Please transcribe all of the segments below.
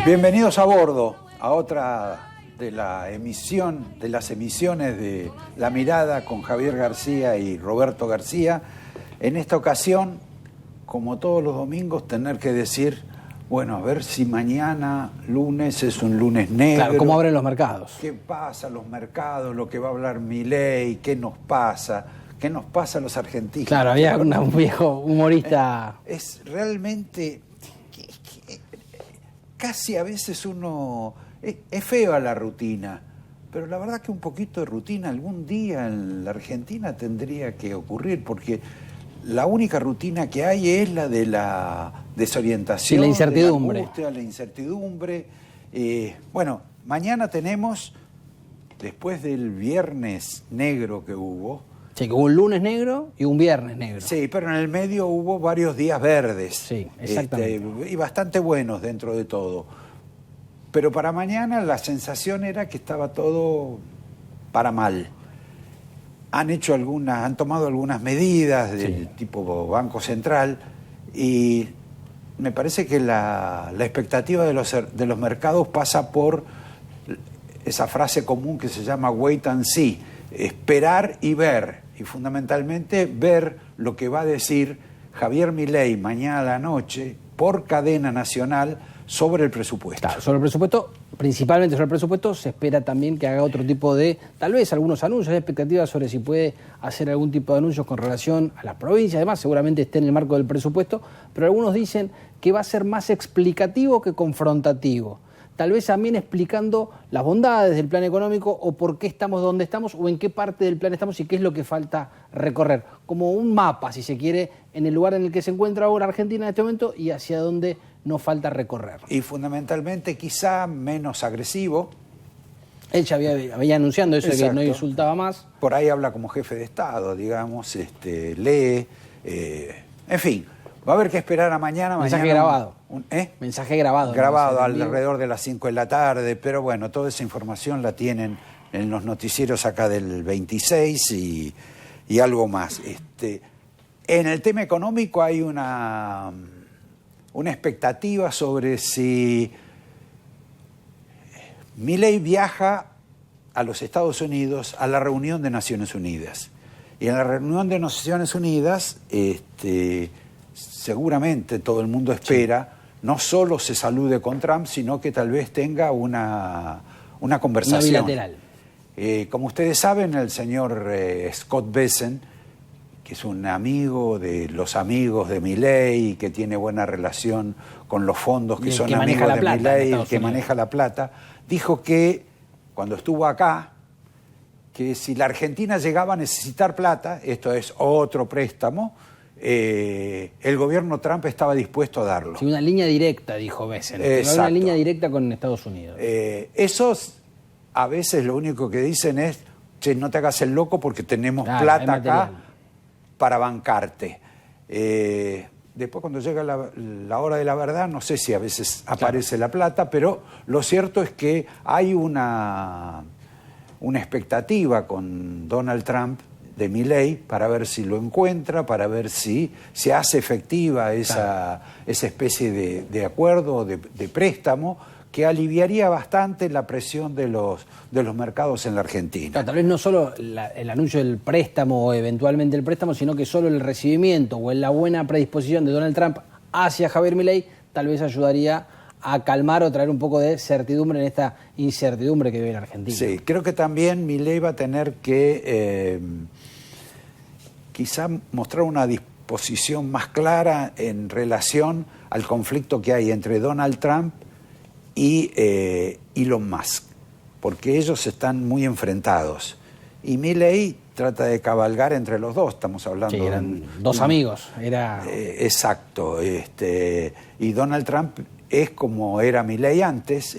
Bienvenidos a bordo, a otra de las emisiones de La Mirada con Javier García y Roberto García. En esta ocasión, como todos los domingos, tener que decir, bueno, a ver si mañana, lunes, es un lunes negro. Claro, ¿cómo abren los mercados? ¿Qué pasa en los mercados? Lo que va a hablar Milei, ¿qué nos pasa? ¿Qué nos pasa a los argentinos? Claro, había un viejo humorista. Es realmente... Casi a veces uno... Es feo la rutina, pero la verdad que un poquito de rutina algún día en la Argentina tendría que ocurrir, porque la única rutina que hay es la de la desorientación, sí, la incertidumbre. De la angustia, la incertidumbre. Bueno, mañana tenemos, después del viernes negro que hubo... Sí, que hubo un lunes negro y un viernes negro. Sí, pero en el medio hubo varios días verdes. Sí, exactamente. Y bastante buenos dentro de todo. Pero para mañana la sensación era que estaba todo para mal. Han tomado algunas medidas del tipo Banco Central y me parece que la expectativa de los mercados pasa por esa frase común que se llama wait and see, esperar y ver. Y fundamentalmente ver lo que va a decir Javier Milei mañana a la noche por cadena nacional sobre el presupuesto. Claro, sobre el presupuesto, principalmente sobre el presupuesto, se espera también que haga otro tipo de, tal vez algunos anuncios, hay expectativas sobre si puede hacer algún tipo de anuncios con relación a las provincias, además seguramente esté en el marco del presupuesto, pero algunos dicen que va a ser más explicativo que confrontativo. Tal vez también explicando las bondades del plan económico o por qué estamos donde estamos o en qué parte del plan estamos y qué es lo que falta recorrer. Como un mapa, si se quiere, en el lugar en el que se encuentra ahora Argentina en este momento y hacia dónde nos falta recorrer. Y fundamentalmente quizá menos agresivo. Él ya había anunciando eso. Exacto. De que no insultaba más. Por ahí habla como jefe de Estado, digamos, lee, en fin. Va a haber que esperar a mañana. Mensaje grabado. Mensaje grabado. Grabado alrededor de las 5 de la tarde, pero bueno, toda esa información la tienen en los noticieros acá del 26 y algo más. En el tema económico hay una expectativa sobre si Milei viaja a los Estados Unidos a la reunión de Naciones Unidas. Y en la reunión de Naciones Unidas, seguramente todo el mundo espera, no solo se salude con Trump, sino que tal vez tenga una conversación. Una bilateral. Como ustedes saben, el señor Scott Bessent, que es un amigo de los amigos de Milei, que tiene buena relación con los fondos que son amigos de Milei, que maneja la plata, dijo que cuando estuvo acá, que si la Argentina llegaba a necesitar plata, esto es otro préstamo, el gobierno Trump estaba dispuesto a darlo. Sí, una línea directa, dijo Bessent. Una línea directa con Estados Unidos. Esos a veces lo único que dicen es, che, no te hagas el loco porque tenemos plata acá para bancarte. Después cuando llega la hora de la verdad, no sé si a veces aparece la plata, pero lo cierto es que hay una expectativa con Donald Trump de Milei para ver si lo encuentra, para ver si se hace efectiva esa especie de acuerdo, de préstamo, que aliviaría bastante la presión de los mercados en la Argentina. Claro, tal vez no solo el anuncio del préstamo o eventualmente el préstamo, sino que solo el recibimiento o la buena predisposición de Donald Trump hacia Javier Milei tal vez ayudaría a calmar o traer un poco de certidumbre en esta incertidumbre que vive la Argentina. Sí, creo que también Milei va a tener que quizá mostrar una disposición más clara en relación al conflicto que hay entre Donald Trump y Elon Musk, porque ellos están muy enfrentados. Y Milei trata de cabalgar entre los dos, estamos hablando... Sí, eran dos amigos. Exacto. Y Donald Trump es como era Milei antes,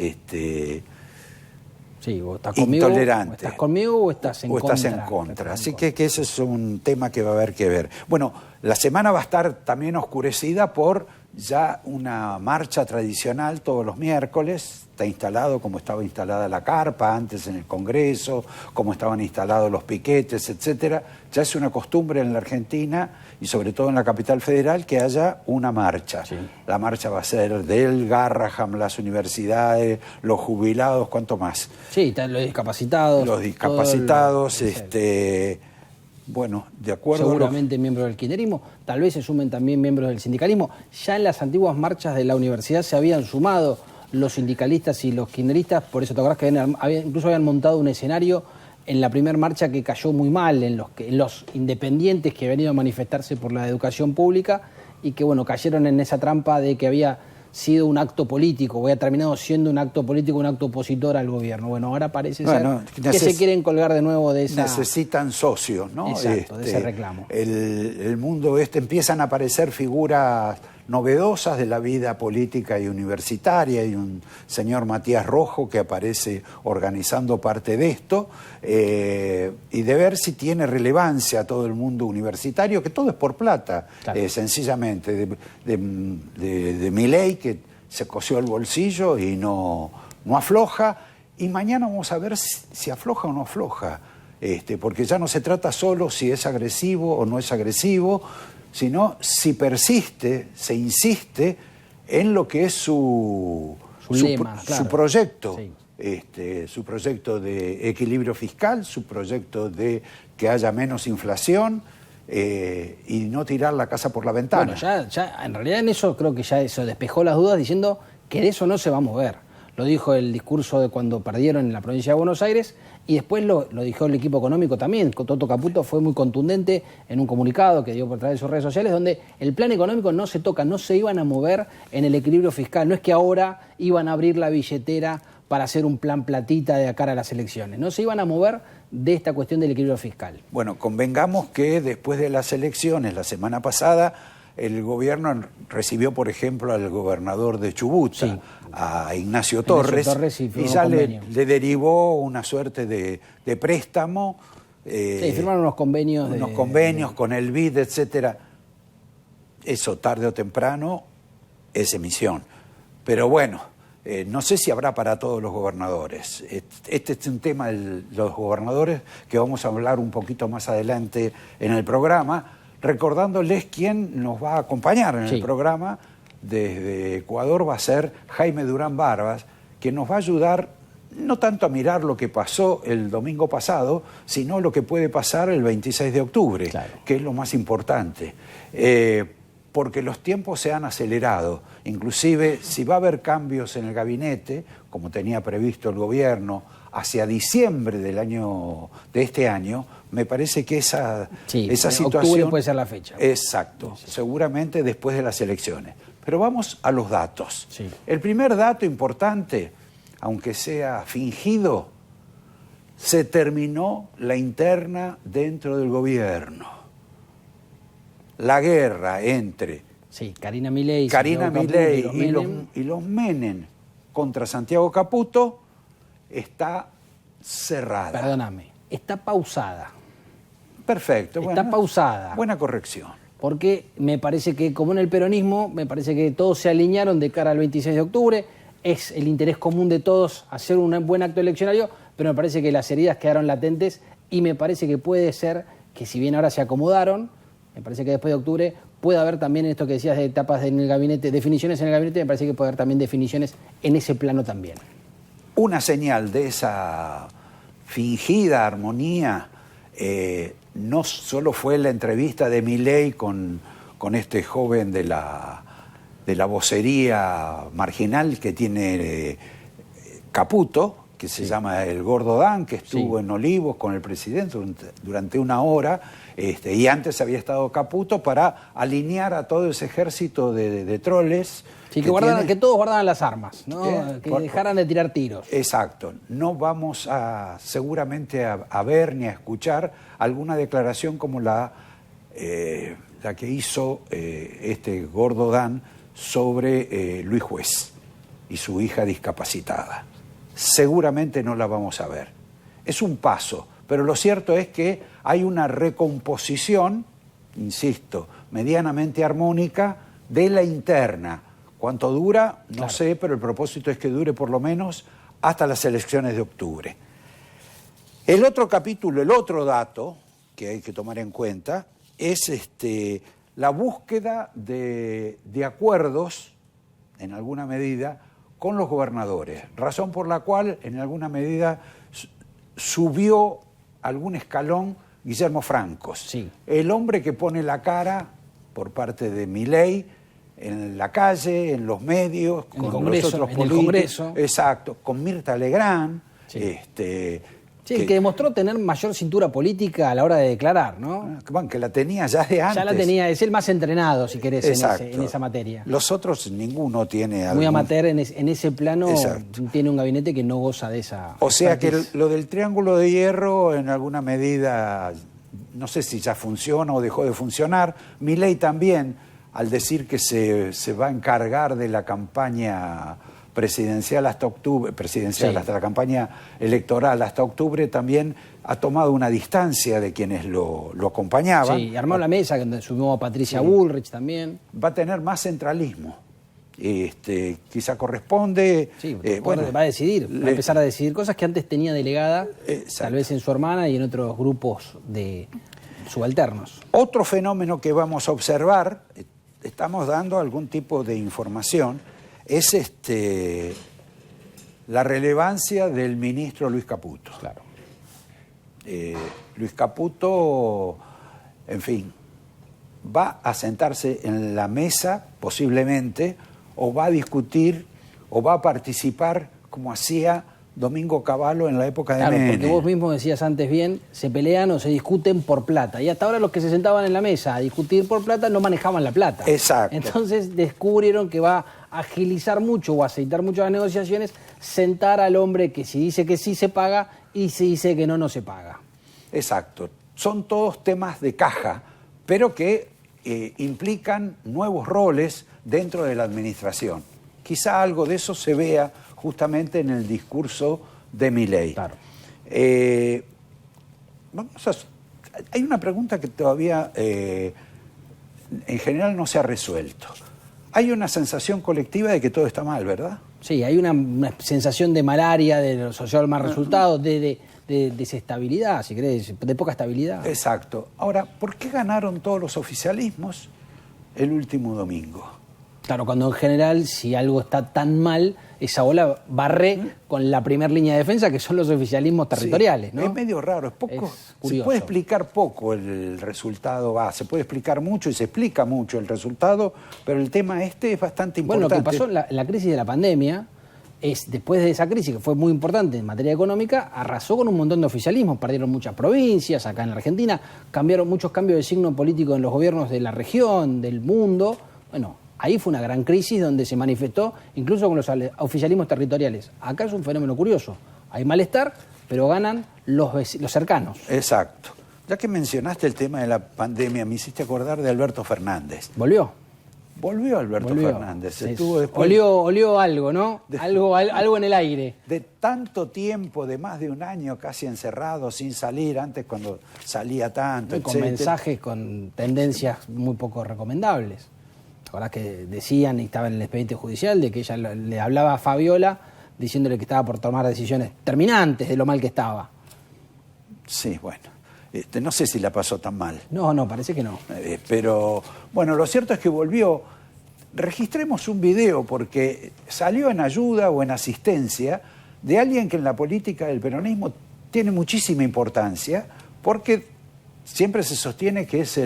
sí, o estás conmigo, intolerante. O estás conmigo o estás en contra. O estás en contra. Así que ese es un tema que va a haber que ver. Bueno, la semana va a estar también oscurecida por ya una marcha tradicional todos los miércoles. Está instalado como estaba instalada la carpa antes en el Congreso, como estaban instalados los piquetes, etcétera. Ya es una costumbre en la Argentina y sobre todo en la capital federal que haya una marcha. Sí. La marcha va a ser del Garraham, las universidades, los jubilados, ¿cuánto más? Sí, están los discapacitados. Los discapacitados, bueno, de acuerdo. Seguramente miembros del kirchnerismo, tal vez se sumen también miembros del sindicalismo. Ya en las antiguas marchas de la universidad se habían sumado los sindicalistas y los kirchneristas, por eso te acordás que incluso habían montado un escenario en la primera marcha que cayó muy mal, en los independientes que habían ido a manifestarse por la educación pública y que, bueno, cayeron en esa trampa de que había sido un acto político, o había terminado siendo un acto político, un acto opositor al gobierno. Bueno, ahora parece ser que se quieren colgar de nuevo de esa... Necesitan socios, ¿no? Exacto, de ese reclamo. El mundo empiezan a aparecer figuras novedosas de la vida política y universitaria. Hay un señor Matías Rojo que aparece organizando parte de esto, y de ver si tiene relevancia todo el mundo universitario, que todo es por plata, claro. Sencillamente, de Milei, que se cosió el bolsillo y no afloja, y mañana vamos a ver si afloja o no afloja, porque ya no se trata solo si es agresivo o no es agresivo, sino si persiste, se insiste en lo que es su lema, claro. Su proyecto, sí. Su proyecto de equilibrio fiscal, su proyecto de que haya menos inflación y no tirar la casa por la ventana. Bueno, ya en realidad en eso creo que ya eso despejó las dudas diciendo que de eso no se va a mover. Lo dijo el discurso de cuando perdieron en la provincia de Buenos Aires y después lo dijo el equipo económico también. Toto Caputo fue muy contundente en un comunicado que dio por través de sus redes sociales donde el plan económico no se toca, no se iban a mover en el equilibrio fiscal. No es que ahora iban a abrir la billetera para hacer un plan platita de cara a las elecciones. No se iban a mover de esta cuestión del equilibrio fiscal. Bueno, convengamos que después de las elecciones, la semana pasada, el gobierno recibió, por ejemplo, al gobernador de Chubut, sí, a Ignacio Torres y ya le derivó una suerte de préstamo. Sí, firmaron unos convenios. Unos convenios con el BID, etcétera. Eso, tarde o temprano, es emisión. Pero bueno, no sé si habrá para todos los gobernadores. Este es un tema de los gobernadores que vamos a hablar un poquito más adelante en el programa, recordándoles quién nos va a acompañar en el programa. Desde Ecuador va a ser Jaime Durán Barbas, quien nos va a ayudar no tanto a mirar lo que pasó el domingo pasado, sino lo que puede pasar el 26 de octubre, claro, que es lo más importante. Porque los tiempos se han acelerado. Inclusive, si va a haber cambios en el gabinete, como tenía previsto el gobierno, hacia diciembre de este año, me parece que esa situación... Octubre puede ser la fecha. Exacto, sí. Seguramente después de las elecciones. Pero vamos a los datos. Sí. El primer dato importante, aunque sea fingido, se terminó la interna dentro del gobierno. La guerra entre Karina Milei y los Menem contra Santiago Caputo está cerrada. Perdóname, está pausada. Perfecto. Está pausada. Buena corrección. Porque me parece que, como en el peronismo, me parece que todos se alinearon de cara al 26 de octubre. Es el interés común de todos hacer un buen acto eleccionario, pero me parece que las heridas quedaron latentes y me parece que puede ser que, si bien ahora se acomodaron, me parece que después de octubre puede haber también esto que decías de etapas en el gabinete, definiciones en el gabinete, me parece que puede haber también definiciones en ese plano también. Una señal de esa fingida armonía no solo fue la entrevista de Milei con este joven de la vocería marginal que tiene Caputo, que se llama el Gordo Dan, que estuvo en Olivos con el presidente durante una hora, y antes había estado Caputo para alinear a todo ese ejército de troles. Sí, que todos guardaran las armas, ¿no? Que dejaran de tirar tiros. Exacto. No vamos seguramente a ver ni a escuchar alguna declaración como la que hizo este Gordo Dan sobre Luis Juez y su hija discapacitada. Seguramente no la vamos a ver. Es un paso, pero lo cierto es que hay una recomposición, insisto, medianamente armónica de la interna. ¿Cuánto dura? No sé, pero el propósito es que dure por lo menos hasta las elecciones de octubre. El otro capítulo, el otro dato que hay que tomar en cuenta es la búsqueda de acuerdos, en alguna medida, con los gobernadores, razón por la cual, en alguna medida, subió algún escalón Guillermo Francos, sí, el hombre que pone la cara por parte de Milei en la calle, en los medios, en con los otros políticos. En el Congreso. Exacto, con Mirta Legrand. Sí. Que demostró tener mayor cintura política a la hora de declarar, ¿no? Bueno, que la tenía ya de antes. Ya la tenía, es el más entrenado, si querés, Exacto. en esa materia. Los otros, ninguno tiene... Muy amateur en ese plano. Exacto. Tiene un gabinete que no goza de esa... O sea que lo del Triángulo de Hierro, en alguna medida, no sé si ya funciona o dejó de funcionar. Milei también, al decir que se va a encargar de la campaña presidencial hasta octubre, hasta la campaña electoral hasta octubre, también ha tomado una distancia de quienes lo acompañaban. Sí, armó la mesa, que sumó a Patricia Bullrich también. Va a tener más centralismo. Quizá corresponde... Sí, va a decidir, va a empezar a decidir cosas que antes tenía delegada, tal vez en su hermana y en otros grupos de subalternos. Otro fenómeno que vamos a observar, estamos dando algún tipo de información, es la relevancia del ministro Luis Caputo. Claro. Luis Caputo, en fin, va a sentarse en la mesa, posiblemente, o va a discutir, o va a participar, como hacía Domingo Cavallo en la época de Menem. Porque vos mismo decías antes bien, se pelean o se discuten por plata. Y hasta ahora los que se sentaban en la mesa a discutir por plata no manejaban la plata. Exacto. Entonces descubrieron que va a agilizar mucho o aceitar mucho las negociaciones, sentar al hombre que si dice que sí se paga y si dice que no se paga. Exacto. Son todos temas de caja, pero que implican nuevos roles dentro de la administración. Quizá algo de eso se vea justamente en el discurso de Milei. Claro. Hay una pregunta que todavía en general no se ha resuelto. Hay una sensación colectiva de que todo está mal, ¿verdad? Sí, hay una sensación de malaria, de los social mal resultados, de desestabilidad, si querés, de poca estabilidad. Exacto. Ahora, ¿por qué ganaron todos los oficialismos el último domingo? Claro, cuando en general, si algo está tan mal, esa ola barre con la primera línea de defensa, que son los oficialismos territoriales, sí, ¿no? Es medio raro, es poco. Se puede explicar poco el resultado, se puede explicar mucho y se explica mucho el resultado, pero el tema es bastante importante. Bueno, lo que pasó en la crisis de la pandemia es, después de esa crisis, que fue muy importante en materia económica, arrasó con un montón de oficialismos, perdieron muchas provincias acá en la Argentina, cambiaron muchos cambios de signo político en los gobiernos de la región, del mundo. Bueno, ahí fue una gran crisis donde se manifestó incluso con los oficialismos territoriales. Acá es un fenómeno curioso. Hay malestar, pero ganan los cercanos. Exacto. Ya que mencionaste el tema de la pandemia, me hiciste acordar de Alberto Fernández. ¿Volvió? Volvió Alberto Fernández. Estuvo después... olió algo, ¿no? Algo en el aire. De tanto tiempo, de más de un año casi encerrado, sin salir, antes cuando salía tanto, con mensajes, con tendencias muy poco recomendables. Ahora que decían, y estaba en el expediente judicial, de que ella le hablaba a Fabiola diciéndole que estaba por tomar decisiones terminantes de lo mal que estaba. Sí, bueno. No sé si la pasó tan mal. No, parece que no. Pero, bueno, lo cierto es que volvió. Registremos un video porque salió en ayuda o en asistencia de alguien que en la política del peronismo tiene muchísima importancia, porque siempre se sostiene que es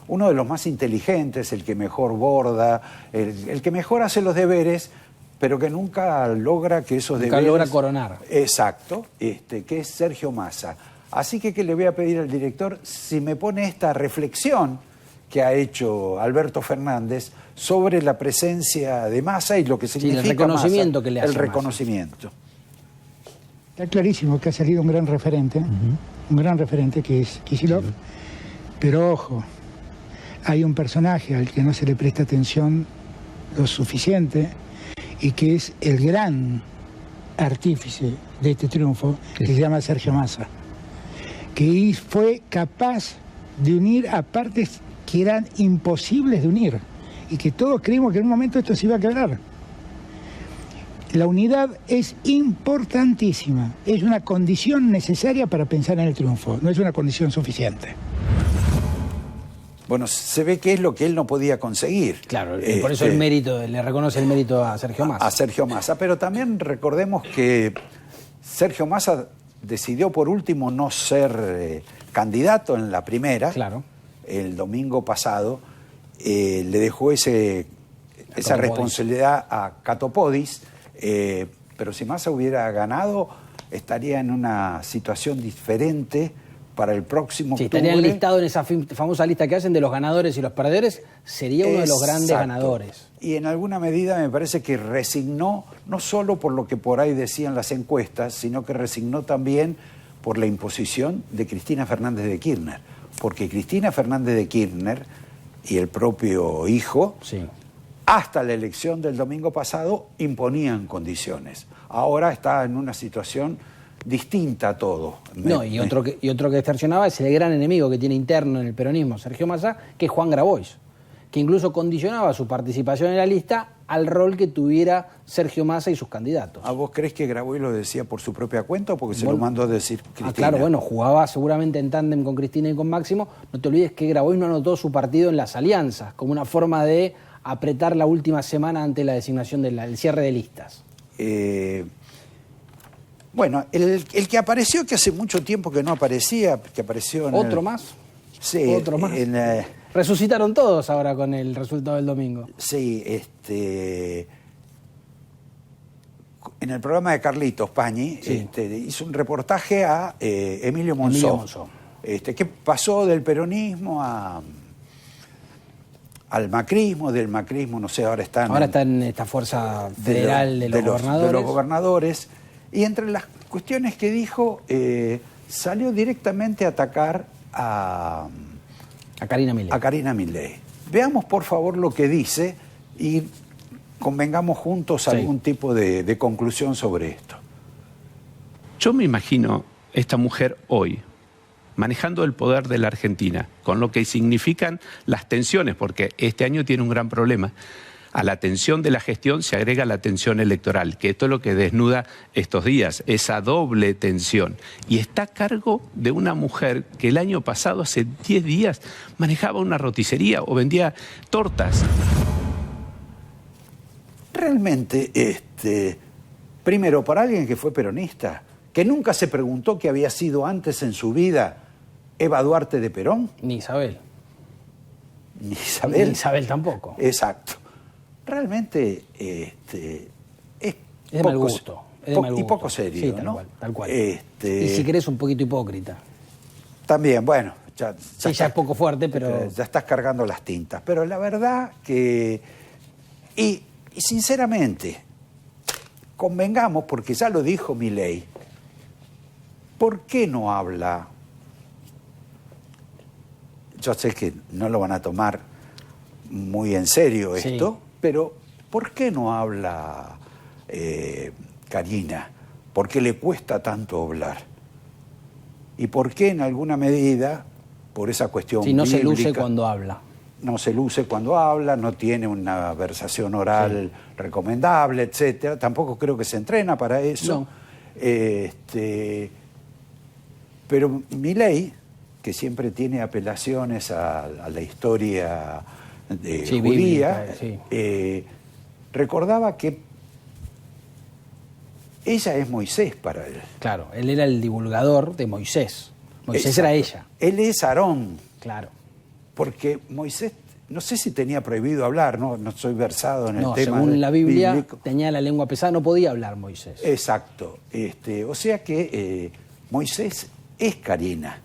uno de los más inteligentes, el que mejor borda, el que mejor hace los deberes, pero que nunca logra que esos deberes... Nunca logra coronar. Exacto, que es Sergio Massa. Así que le voy a pedir al director si me pone esta reflexión que ha hecho Alberto Fernández sobre la presencia de Massa y lo que significa el reconocimiento Massa, que le hace el reconocimiento. Está clarísimo que ha salido un gran referente, que es Kicillof, pero ojo, hay un personaje al que no se le presta atención lo suficiente y que es el gran artífice de este triunfo, que se llama Sergio Massa, que fue capaz de unir a partes que eran imposibles de unir. y que todos creímos que en un momento esto se iba a quebrar. La unidad es importantísima, es una condición necesaria para pensar en el triunfo, no es una condición suficiente. Bueno, se ve que es lo que él no podía conseguir. Claro, por eso el mérito, le reconoce el mérito a Sergio Massa. A Sergio Massa, pero también recordemos que Sergio Massa decidió por último no ser candidato en la primera. Claro. El domingo pasado le dejó esa responsabilidad a Catopodis, pero si Massa hubiera ganado estaría en una situación diferente para el próximo octubre. Estaría enlistado en esa famosa lista que hacen de los ganadores y los perdedores, sería uno de los grandes ganadores. Y en alguna medida me parece que resignó, no solo por lo que por ahí decían las encuestas, sino que resignó también por la imposición de Cristina Fernández de Kirchner. Porque Cristina Fernández de Kirchner y el propio hijo, sí, hasta la elección del domingo pasado, imponían condiciones. Ahora está en una situación distinta a todo. Y otro que extorsionaba es el gran enemigo que tiene interno en el peronismo, Sergio Massa, que es Juan Grabois, que incluso condicionaba su participación en la lista al rol que tuviera Sergio Massa y sus candidatos. ¿A vos crees que Grabois lo decía por su propia cuenta o porque se lo mandó a decir Cristina? Claro, bueno, jugaba seguramente en tándem con Cristina y con Máximo. No te olvides que Grabois no anotó su partido en las alianzas, como una forma de apretar la última semana ante la designación del cierre de listas. Bueno, el que apareció, que hace mucho tiempo que no aparecía, que apareció en ¿Otro más? Sí. ¿Otro más? Resucitaron todos ahora con el resultado del domingo. Sí, en el programa de Carlitos Pañi, sí, hizo un reportaje a Emilio Monzó. Que pasó del peronismo al macrismo, del macrismo, no sé, ahora está en esta fuerza federal de los gobernadores. Y entre las cuestiones que dijo, salió directamente a atacar a Karina Milei. Veamos, por favor, lo que dice y convengamos juntos algún tipo de conclusión sobre esto. Yo me imagino esta mujer hoy manejando el poder de la Argentina, con lo que significan las tensiones, porque este año tiene un gran problema. A la tensión de la gestión se agrega la tensión electoral, que esto es lo que desnuda estos días, esa doble tensión. Y está a cargo de una mujer que el año pasado, hace 10 días, manejaba una roticería o vendía tortas. Realmente, primero, para alguien que fue peronista, que nunca se preguntó qué había sido antes en su vida Eva Duarte de Perón. Ni Isabel. Ni Isabel. Ni Isabel tampoco. Exacto. Realmente es de mal gusto. Y poco serio, sí, tal ¿no? Cual, tal cual. Y si querés un poquito hipócrita. También, bueno. Ya es poco fuerte, pero... Ya estás cargando las tintas. Pero la verdad que... Y sinceramente, convengamos, porque ya lo dijo Milei, ¿por qué no habla? Yo sé que no lo van a tomar muy en serio esto, sí, pero ¿por qué no habla Karina? ¿Por qué le cuesta tanto hablar? ¿Y por qué en alguna medida, por esa cuestión no bíblica, se luce cuando habla? No se luce cuando habla, no tiene una versación oral recomendable, etcétera. Tampoco creo que se entrena para eso. No. Pero Milei, que siempre tiene apelaciones a la historia judía, recordaba que ella es Moisés para él. Claro, él era el divulgador de Moisés. Moisés era ella. Él es Aarón. Claro. Porque Moisés, no sé si tenía prohibido hablar, no soy versado en el tema. Según la Biblia, bíblico, tenía la lengua pesada, no podía hablar Moisés. Exacto. O sea que Moisés es Karina.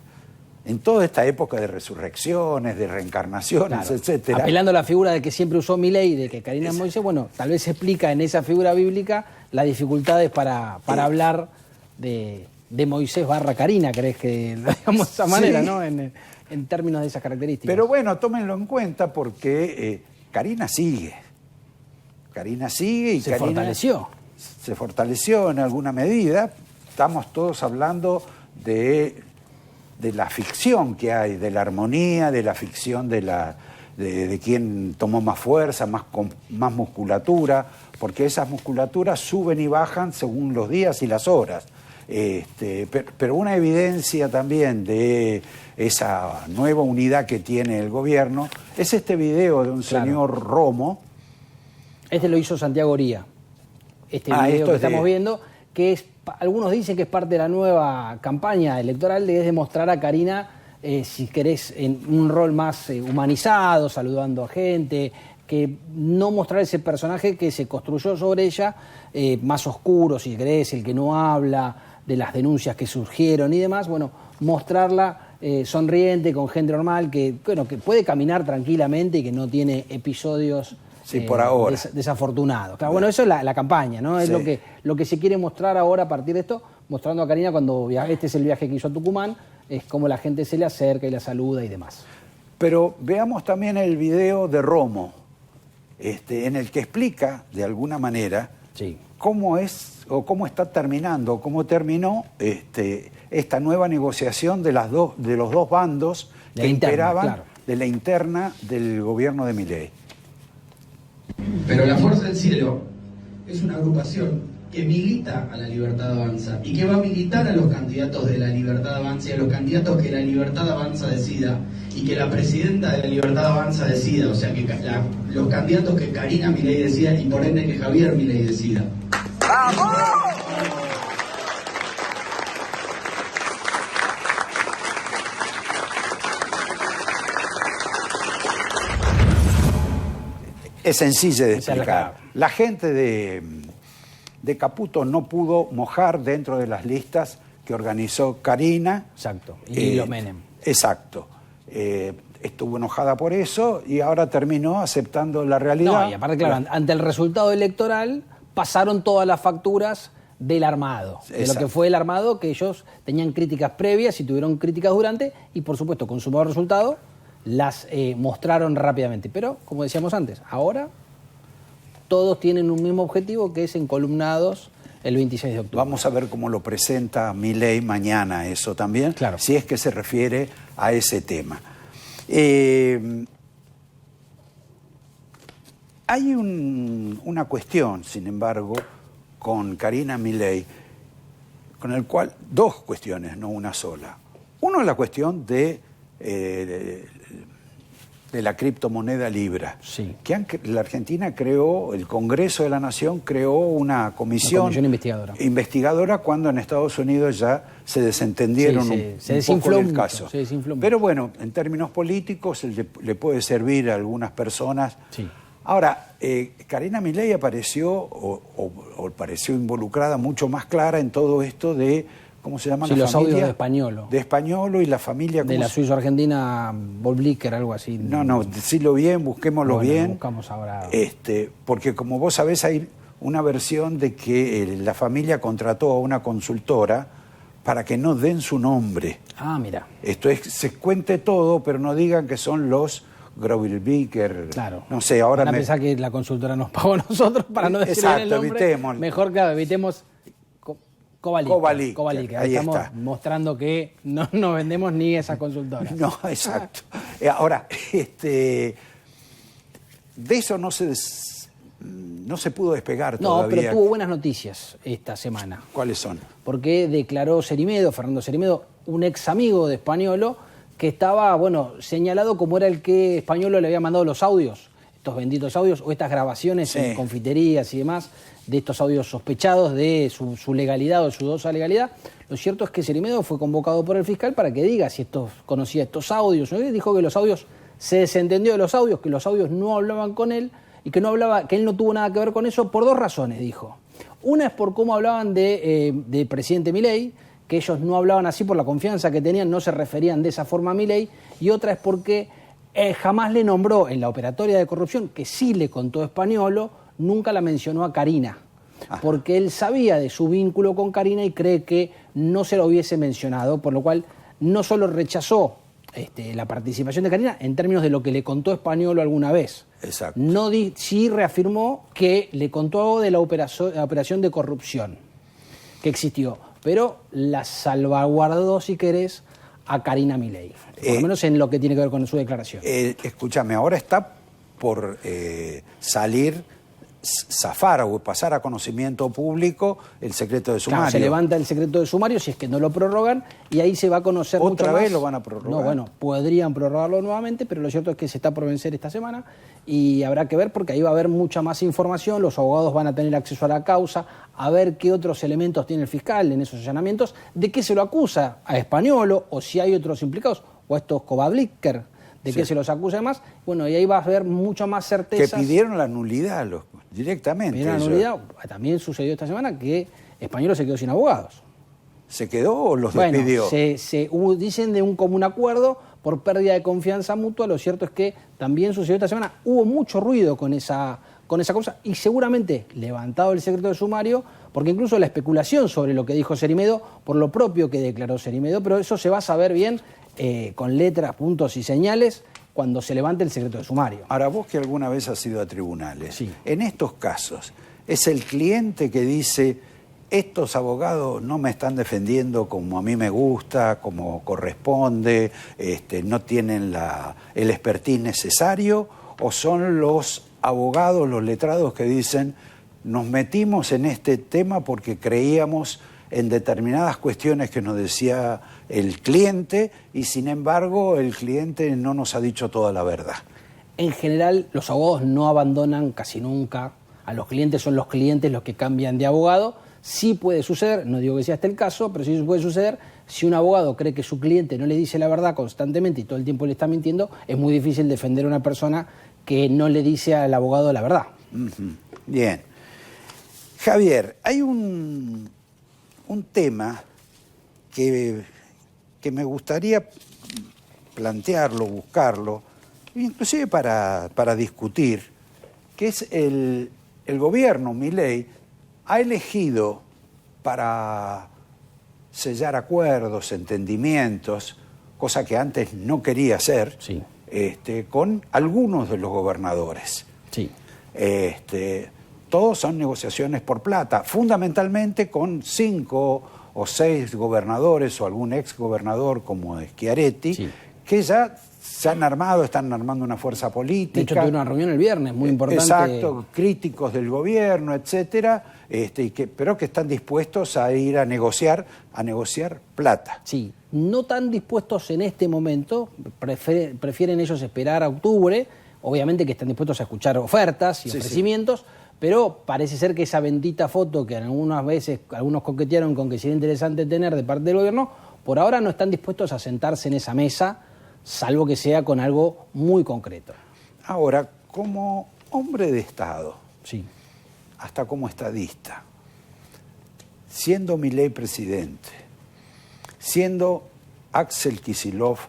En toda esta época de resurrecciones, de reencarnaciones, claro, etcétera. Apelando a la figura de que siempre usó Milei, de que Karina es Moisés, bueno, tal vez se explica en esa figura bíblica las dificultades para hablar de Moisés / Karina, ¿crees que lo digamos de esa manera, no? En términos de esas características. Pero bueno, tómenlo en cuenta porque Karina sigue. Karina sigue y se Karina fortaleció. Se fortaleció en alguna medida. Estamos todos hablando de la ficción que hay, de la armonía, de la ficción de la de quién tomó más fuerza, más musculatura, porque esas musculaturas suben y bajan según los días y las horas. Pero una evidencia también de esa nueva unidad que tiene el gobierno es este video de un señor Romo. Este lo hizo Santiago Oría. Este video que estamos viendo, que es, algunos dicen que es parte de la nueva campaña electoral, de demostrar a Karina, si querés, en un rol más humanizado, saludando a gente, que no mostrar ese personaje que se construyó sobre ella, más oscuro, si querés, el que no habla, de las denuncias que surgieron y demás, bueno, mostrarla sonriente, con gente normal, que puede caminar tranquilamente y que no tiene episodios por ahora. Desafortunados. Claro, bueno, eso es la campaña, ¿no? Es lo que se quiere mostrar ahora a partir de esto, mostrando a Karina cuando este es el viaje que hizo a Tucumán, es cómo la gente se le acerca y la saluda y demás. Pero veamos también el video de Romo, en el que explica, de alguna manera, cómo es o cómo está terminando, cómo terminó esta nueva negociación de los dos bandos que imperaban de la interna del gobierno de Milei. Pero la Fuerza del Cielo es una agrupación que milita a la Libertad Avanza y que va a militar a los candidatos de la Libertad Avanza y a los candidatos que la Libertad Avanza decida y que la presidenta de la Libertad Avanza decida, o sea, que los candidatos que Karina Milei decida y por ende que Javier Milei decida. ¡Vamos! Es sencillo de explicar. La gente de Caputo no pudo mojar dentro de las listas que organizó Karina. Exacto. Y los Menem. Exacto. Estuvo enojada por eso y ahora terminó aceptando la realidad. No, y aparte, claro, ante el resultado electoral pasaron todas las facturas del armado. De lo que fue el armado, que ellos tenían críticas previas y tuvieron críticas durante, y por supuesto, consumado el resultado, las mostraron rápidamente. Pero, como decíamos antes, ahora todos tienen un mismo objetivo, que es encolumnados el 26 de octubre. Vamos a ver cómo lo presenta Milei mañana, eso también, si es que se refiere a ese tema. Hay una cuestión, sin embargo, con Karina Milei, con el cual, dos cuestiones, no una sola. Uno es la cuestión de la criptomoneda Libra. La Argentina creó, el Congreso de la Nación creó una comisión investigadora cuando en Estados Unidos ya se desentendieron un poco del caso. Pero bueno, en términos políticos le puede servir a algunas personas. Ahora, Karina Milei apareció o pareció involucrada mucho más clara en todo esto de, ¿cómo se llama la familia? Los audios de Españolo. De Españolo y la familia... De la suizo-argentina Bolblicker, algo así. No, decirlo bien, busquémoslo bien. Lo buscamos ahora. Porque como vos sabés, hay una versión de que la familia contrató a una consultora para que no den su nombre. Ah, mira. Esto es, se cuente todo, pero no digan que son los Grobilviker. Claro. No sé, ahora van a pensar que la consultora nos pagó a nosotros para no decir el nombre. Evitemos. Mejor, claro, evitemos Kovalik. Ahí estamos está. Mostrando que no vendemos ni esa consultora. No, exacto. Ahora, de eso no se pudo despegar todavía. No, pero tuvo buenas noticias esta semana. ¿Cuáles son? Porque declaró Fernando Cerimedo, un ex amigo de Españolo, que estaba, señalado como era el que Españolo le había mandado los audios, estos benditos audios, o estas grabaciones en confiterías y demás, de estos audios sospechados de su legalidad o de su dudosa legalidad. Lo cierto es que Cerimedo fue convocado por el fiscal para que diga si conocía estos audios. Dijo que los audios, se desentendió de los audios, que los audios no hablaban con él y que él no tuvo nada que ver con eso por dos razones, dijo. Una es por cómo hablaban de presidente Milei, que ellos no hablaban así por la confianza que tenían, no se referían de esa forma a Milei, y otra es porque jamás le nombró en la operatoria de corrupción, que sí le contó Españolo, nunca la mencionó a Karina, porque él sabía de su vínculo con Karina y cree que no se lo hubiese mencionado, por lo cual no solo rechazó la participación de Karina en términos de lo que le contó Españolo alguna vez. Exacto. Sí reafirmó que le contó de la operación de corrupción que existió, pero la salvaguardó, si querés, a Karina Milei, por lo menos en lo que tiene que ver con su declaración. Escúchame, ahora está por zafar o pasar a conocimiento público el secreto de sumario. Claro, se levanta el secreto de sumario si es que no lo prorrogan y ahí se va a conocer mucho más. ¿Otra vez lo van a prorrogar? No, bueno, podrían prorrogarlo nuevamente, pero lo cierto es que se está por vencer esta semana y habrá que ver porque ahí va a haber mucha más información, los abogados van a tener acceso a la causa, a ver qué otros elementos tiene el fiscal en esos allanamientos, de qué se lo acusa a Spagnuolo o si hay otros implicados, o a estos Kovablicker, de qué se los acusa además. Bueno, y ahí va a haber mucha más certeza. Que pidieron la nulidad directamente. Pidieron la nulidad. También sucedió esta semana que Spagnuolo se quedó sin abogados. ¿Se quedó o los despidió? Dicen de un común acuerdo por pérdida de confianza mutua. Lo cierto es que también sucedió esta semana. Hubo mucho ruido con esa cosa y seguramente levantado el secreto de sumario, porque incluso la especulación sobre lo que dijo Cerimedo, por lo propio que declaró Cerimedo, pero eso se va a saber bien con letras, puntos y señales cuando se levante el secreto de sumario. Ahora, vos que alguna vez has ido a tribunales, sí. En estos casos, es el cliente que dice, estos abogados no me están defendiendo como a mí me gusta, como corresponde, no tienen el expertise necesario, o son los abogados, los letrados que dicen, nos metimos en este tema porque creíamos en determinadas cuestiones que nos decía el cliente y sin embargo el cliente no nos ha dicho toda la verdad. En general los abogados no abandonan casi nunca a los clientes, son los clientes los que cambian de abogado. Sí puede suceder, no digo que sea este el caso, pero sí puede suceder si un abogado cree que su cliente no le dice la verdad constantemente y todo el tiempo le está mintiendo, es muy difícil defender a una persona que no le dice al abogado la verdad. Bien. Javier, hay un tema que me gustaría plantearlo, buscarlo, inclusive para discutir, que es el gobierno, Milei, ha elegido para sellar acuerdos, entendimientos, cosa que antes no quería hacer, sí. Con algunos de los gobernadores. Sí. Todos son negociaciones por plata, fundamentalmente con 5 o 6 gobernadores o algún ex gobernador como Schiaretti, sí. Que ya se han armado, están armando una fuerza política. De hecho, tuve una reunión el viernes muy importante. Exacto, críticos del gobierno, etcétera, pero que están dispuestos a ir a negociar plata. Sí, no tan dispuestos en este momento, prefieren ellos esperar a octubre, obviamente que están dispuestos a escuchar ofertas y ofrecimientos, sí. Pero parece ser que esa bendita foto que algunas veces algunos coquetearon con que sería interesante tener de parte del gobierno, por ahora no están dispuestos a sentarse en esa mesa, salvo que sea con algo muy concreto. Ahora, como hombre de Estado, sí. Hasta como estadista, siendo Milei presidente, siendo Axel Kicillof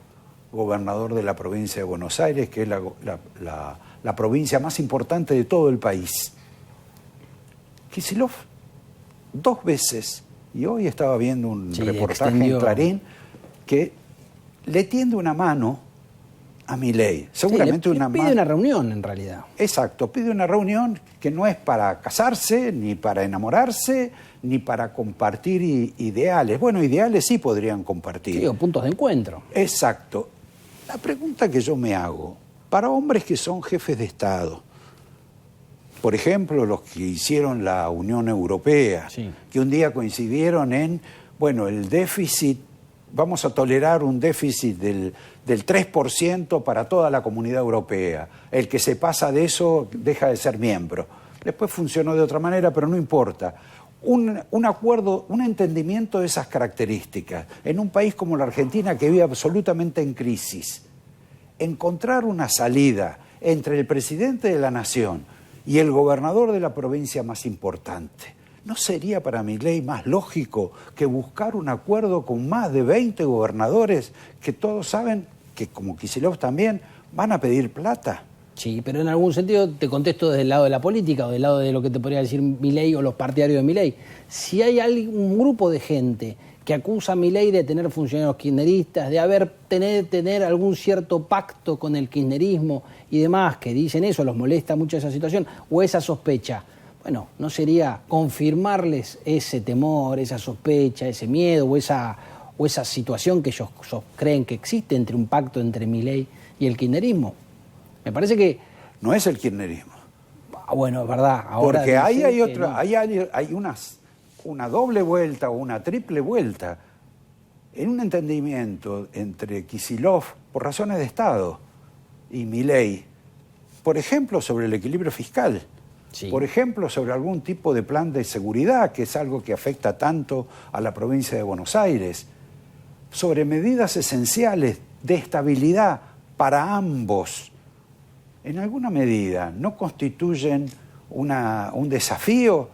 gobernador de la provincia de Buenos Aires, que es la provincia más importante de todo el país, Kicillof 2 veces, y hoy estaba viendo un reportaje en Clarín, que le tiende una mano a Milei. Seguramente le pide una reunión en realidad. Exacto, pide una reunión que no es para casarse, ni para enamorarse, ni para compartir ideales. Bueno, ideales sí podrían compartir. Sí, o puntos de encuentro. Exacto. La pregunta que yo me hago, para hombres que son jefes de Estado, por ejemplo, los que hicieron la Unión Europea, sí. Que un día coincidieron en, bueno, el déficit, vamos a tolerar un déficit del 3% para toda la Comunidad Europea. El que se pasa de eso deja de ser miembro. Después funcionó de otra manera, pero no importa. Un acuerdo, un entendimiento de esas características, en un país como la Argentina que vive absolutamente en crisis, encontrar una salida entre el presidente de la Nación y el gobernador de la provincia más importante, ¿no sería para Milei más lógico que buscar un acuerdo con más de 20 gobernadores que todos saben que, como Kicillof también, van a pedir plata? Sí, pero en algún sentido te contesto desde el lado de la política o del lado de lo que te podría decir Milei o los partidarios de Milei. Si hay un grupo de gente que acusa a Milei de tener funcionarios kirchneristas, de tener algún cierto pacto con el kirchnerismo y demás, que dicen eso, los molesta mucho esa situación o esa sospecha, bueno, ¿no sería confirmarles ese temor, esa sospecha, ese miedo o esa situación que ellos creen que existe entre un pacto entre Milei y el kirchnerismo. Me parece que... No es el kirchnerismo. Bueno, es verdad. Ahora porque ahí hay no. hay una doble vuelta o una triple vuelta en un entendimiento entre Kicillof, por razones de Estado, y Milei, por ejemplo, sobre el equilibrio fiscal, sí, por ejemplo, sobre algún tipo de plan de seguridad, que es algo que afecta tanto a la provincia de Buenos Aires, sobre medidas esenciales de estabilidad para ambos, en alguna medida no constituyen un desafío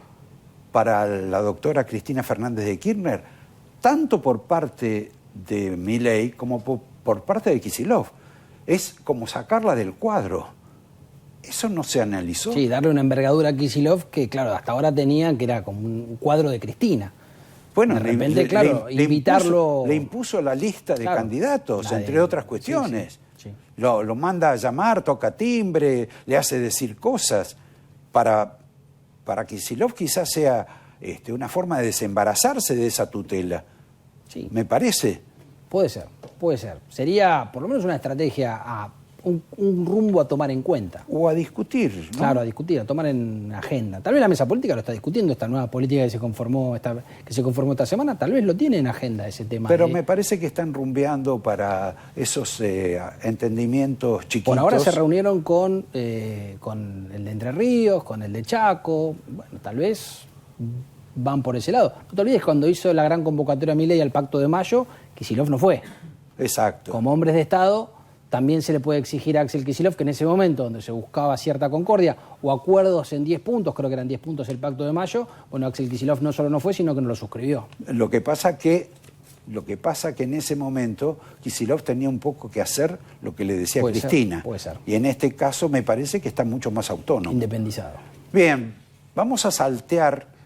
para la doctora Cristina Fernández de Kirchner, tanto por parte de Milei como por parte de Kicillof. Es como sacarla del cuadro. Eso no se analizó. Sí, darle una envergadura a Kicillof que, claro, hasta ahora tenía, que era como un cuadro de Cristina. Bueno, de repente, claro, invitarlo... Le impuso la lista de candidatos, entre otras cuestiones. Sí. Lo manda a llamar, toca timbre, le hace decir cosas. Para Kicillof quizás sea una forma de desembarazarse de esa tutela. Sí. Me parece. Puede ser. Sería por lo menos una estrategia, un rumbo a tomar en cuenta. O a discutir, ¿no? Claro, a discutir, a tomar en agenda. Tal vez la mesa política lo está discutiendo, esta nueva política que se conformó esta semana, tal vez lo tiene en agenda ese tema. Pero me parece que están rumbeando para esos entendimientos chiquitos. Por ahora se reunieron con el de Entre Ríos, con el de Chaco. Bueno, tal vez van por ese lado. No te olvides, cuando hizo la gran convocatoria Milei al Pacto de Mayo, Kicillof no fue. Exacto. Como hombres de Estado, también se le puede exigir a Axel Kicillof que en ese momento, donde se buscaba cierta concordia o acuerdos en 10 puntos, creo que eran 10 puntos el Pacto de Mayo, bueno, Axel Kicillof no solo no fue, sino que no lo suscribió. Lo que pasa que en ese momento Kicillof tenía un poco que hacer lo que le decía Cristina. Puede ser. Y en este caso me parece que está mucho más autónomo. Independizado. Bien, vamos a saltear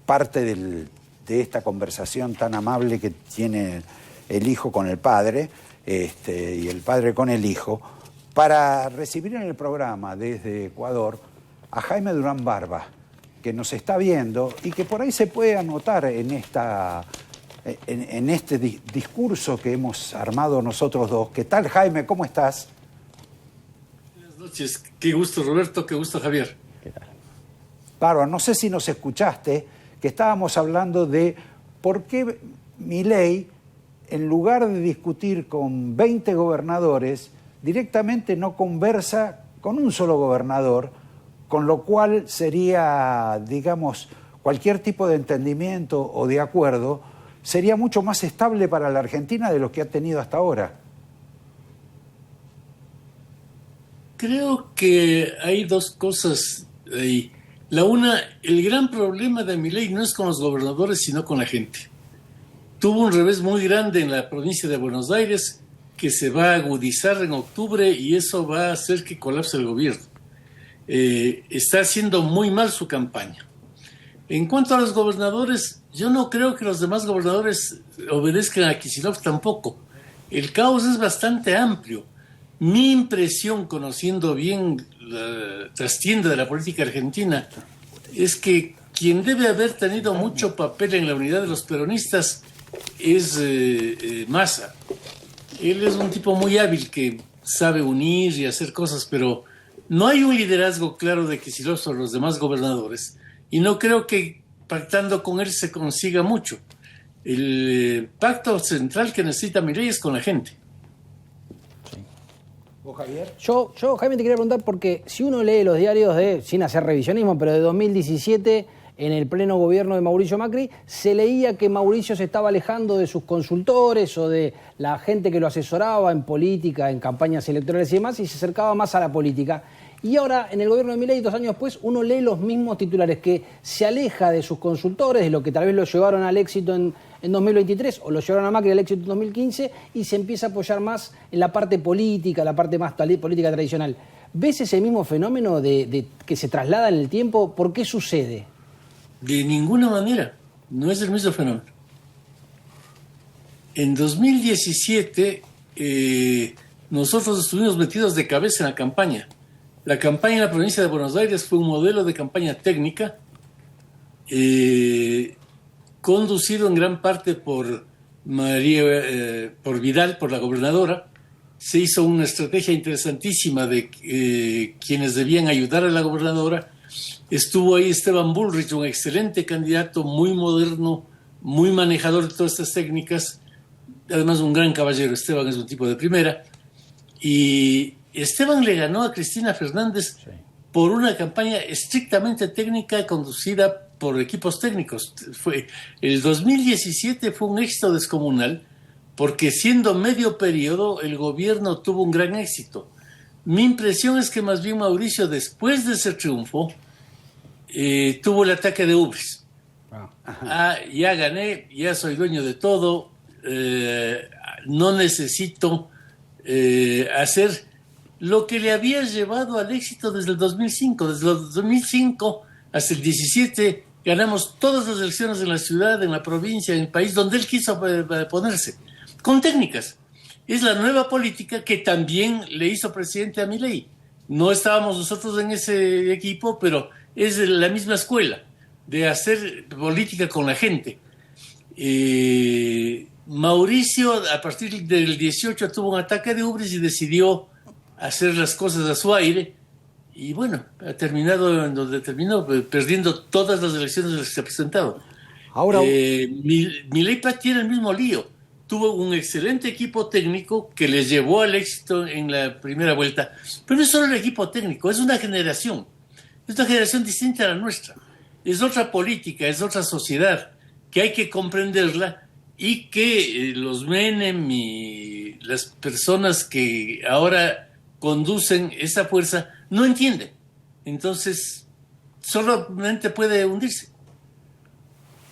parte de esta conversación tan amable que tiene el hijo con el padre, y el padre con el hijo, para recibir en el programa desde Ecuador a Jaime Durán Barba, que nos está viendo y que por ahí se puede anotar en este discurso que hemos armado nosotros dos. ¿Qué tal, Jaime? ¿Cómo estás? Buenas noches. Qué gusto, Roberto. Qué gusto, Javier. ¿Qué tal? Bárbaro, no sé si nos escuchaste, que estábamos hablando de por qué Milei, en lugar de discutir con 20 gobernadores, directamente no conversa con un solo gobernador, con lo cual sería, digamos, cualquier tipo de entendimiento o de acuerdo sería mucho más estable para la Argentina de lo que ha tenido hasta ahora. Creo que hay dos cosas ahí. La una, el gran problema de Milei no es con los gobernadores, sino con la gente. Tuvo un revés muy grande en la provincia de Buenos Aires que se va a agudizar en octubre y eso va a hacer que colapse el gobierno. Está haciendo muy mal su campaña. En cuanto a los gobernadores, yo no creo que los demás gobernadores obedezcan a Kicillof tampoco. El caos es bastante amplio. Mi impresión, conociendo bien la trastienda de la política argentina, es que quien debe haber tenido mucho papel en la unidad de los peronistas es Massa. Él es un tipo muy hábil que sabe unir y hacer cosas, pero no hay un liderazgo claro de Kicillof sobre los demás gobernadores. Y no creo que pactando con él se consiga mucho. El pacto central que necesita Milei es con la gente. Javier? Yo, Jaime, te quería preguntar porque si uno lee los diarios sin hacer revisionismo, pero de 2017, en el pleno gobierno de Mauricio Macri, se leía que Mauricio se estaba alejando de sus consultores o de la gente que lo asesoraba en política, en campañas electorales y demás, y se acercaba más a la política. Y ahora, en el gobierno de Milei, 2 años después, uno lee los mismos titulares, que se aleja de sus consultores, de lo que tal vez lo llevaron al éxito en 2023 o lo llevaron a Macri al éxito en 2015, y se empieza a apoyar más en la parte política, la parte más política tradicional. ¿Ves ese mismo fenómeno de que se traslada en el tiempo? ¿Por qué sucede? De ninguna manera. No es el mismo fenómeno. En 2017, nosotros estuvimos metidos de cabeza en la campaña. La campaña en la provincia de Buenos Aires fue un modelo de campaña técnica, conducido en gran parte por por Vidal, por la gobernadora. Se hizo una estrategia interesantísima de quienes debían ayudar a la gobernadora. Estuvo ahí Esteban Bullrich, un excelente candidato, muy moderno, muy manejador de todas estas técnicas, además un gran caballero. Esteban es un tipo de primera. Y Esteban le ganó a Cristina Fernández por una campaña estrictamente técnica conducida por equipos técnicos. El 2017 fue un éxito descomunal porque siendo medio periodo el gobierno tuvo un gran éxito. Mi impresión es que más bien Mauricio, después de ese triunfo, tuvo el ataque de ubris. Ya gané, ya soy dueño de todo, no necesito hacer lo que le había llevado al éxito desde el 2005. Desde el 2005 hasta el 17 ganamos todas las elecciones en la ciudad, en la provincia, en el país, donde él quiso ponerse, con técnicas. Es la nueva política que también le hizo presidente a Milei. No estábamos nosotros en ese equipo, pero es la misma escuela de hacer política con la gente. Mauricio, a partir del 18, tuvo un ataque de ubris y decidió hacer las cosas a su aire. Y bueno, ha terminado en donde terminó, perdiendo todas las elecciones en las que se ha presentado. Ahora, Milei tiene el mismo lío. Tuvo un excelente equipo técnico que les llevó al éxito en la primera vuelta. Pero no es solo el equipo técnico, es una generación. Es una generación distinta a la nuestra. Es otra política, es otra sociedad que hay que comprenderla y que los Menem y las personas que ahora conducen esa fuerza no entienden. Entonces, solamente puede hundirse.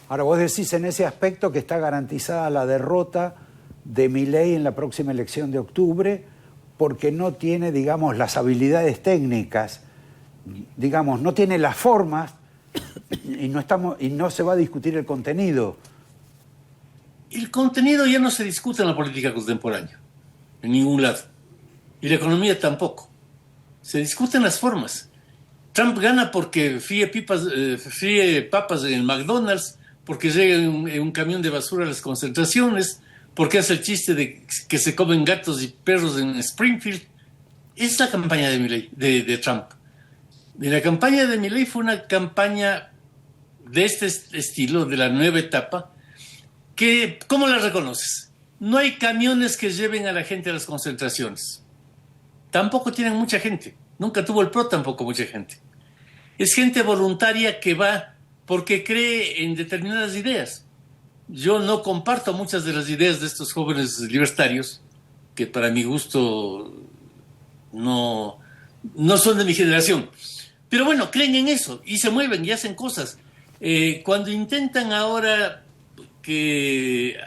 Ahora vos decís en ese aspecto que está garantizada la derrota de Milei en la próxima elección de octubre porque no tiene, digamos, las habilidades técnicas, digamos, no tiene las formas y no se va a discutir el contenido. El contenido ya no se discute en la política contemporánea, en ningún lado. Y la economía tampoco. Se discuten las formas. Trump gana porque fríe papas en el McDonald's, porque llega en un camión de basura a las concentraciones, porque hace el chiste de que se comen gatos y perros en Springfield. Es la campaña de Milei, de Trump. Y la campaña de Milei fue una campaña de este estilo, de la nueva etapa, que, ¿cómo la reconoces? No hay camiones que lleven a la gente a las concentraciones. Tampoco tienen mucha gente. Nunca tuvo el PRO tampoco mucha gente. Es gente voluntaria que va porque cree en determinadas ideas. Yo no comparto muchas de las ideas de estos jóvenes libertarios, que para mi gusto no son de mi generación. Pero bueno, creen en eso y se mueven y hacen cosas. Cuando intentan ahora que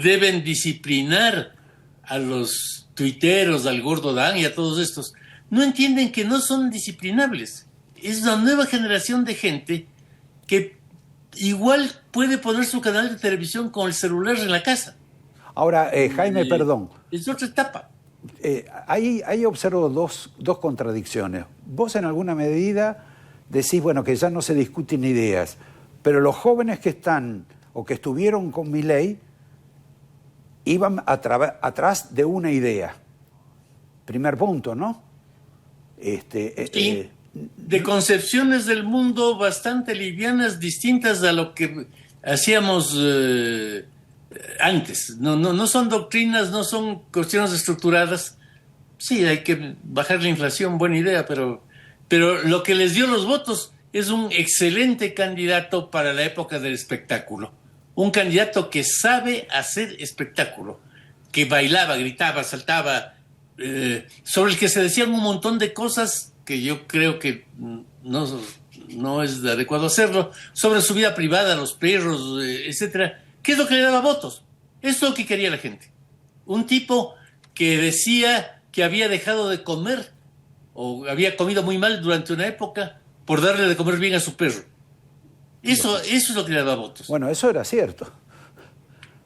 deben disciplinar a los tuiteros, al Gordo Dan y a todos estos, no entienden que no son disciplinables. Es una nueva generación de gente que igual puede poner su canal de televisión con el celular en la casa. Ahora, Jaime, perdón. Es otra etapa. Ahí observo dos contradicciones. Vos en alguna medida decís, bueno, que ya no se discuten ideas, pero los jóvenes que están o que estuvieron con Milei iban atrás de una idea. Primer punto, ¿no? Sí, de concepciones del mundo bastante livianas, distintas a lo que hacíamos antes. No son doctrinas, no son cuestiones estructuradas. Sí, hay que bajar la inflación, buena idea, pero lo que les dio los votos es un excelente candidato para la época del espectáculo. Un candidato que sabe hacer espectáculo, que bailaba, gritaba, saltaba, sobre el que se decían un montón de cosas que yo creo que no es adecuado hacerlo, sobre su vida privada, los perros, etcétera. ¿Qué es lo que le daba votos? Es lo que quería la gente. Un tipo que decía que había dejado de comer o había comido muy mal durante una época por darle de comer bien a su perro. Eso es lo que le daba votos. Bueno, eso era cierto.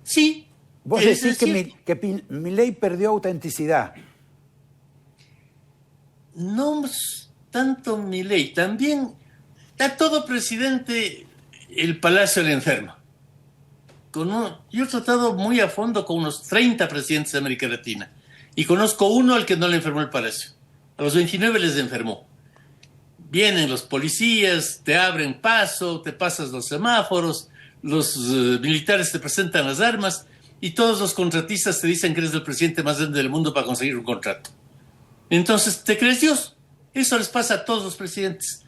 Sí. Vos decís que Milei perdió autenticidad. No tanto Milei, también a todo presidente el palacio le enferma. yo he tratado muy a fondo con unos 30 presidentes de América Latina y conozco uno al que no le enfermó el palacio. A los 29 les enfermó. Vienen los policías, te abren paso, te pasas los semáforos, los militares te presentan las armas y todos los contratistas te dicen que eres el presidente más grande del mundo para conseguir un contrato. Entonces, ¿te crees Dios? Eso les pasa a todos los presidentes.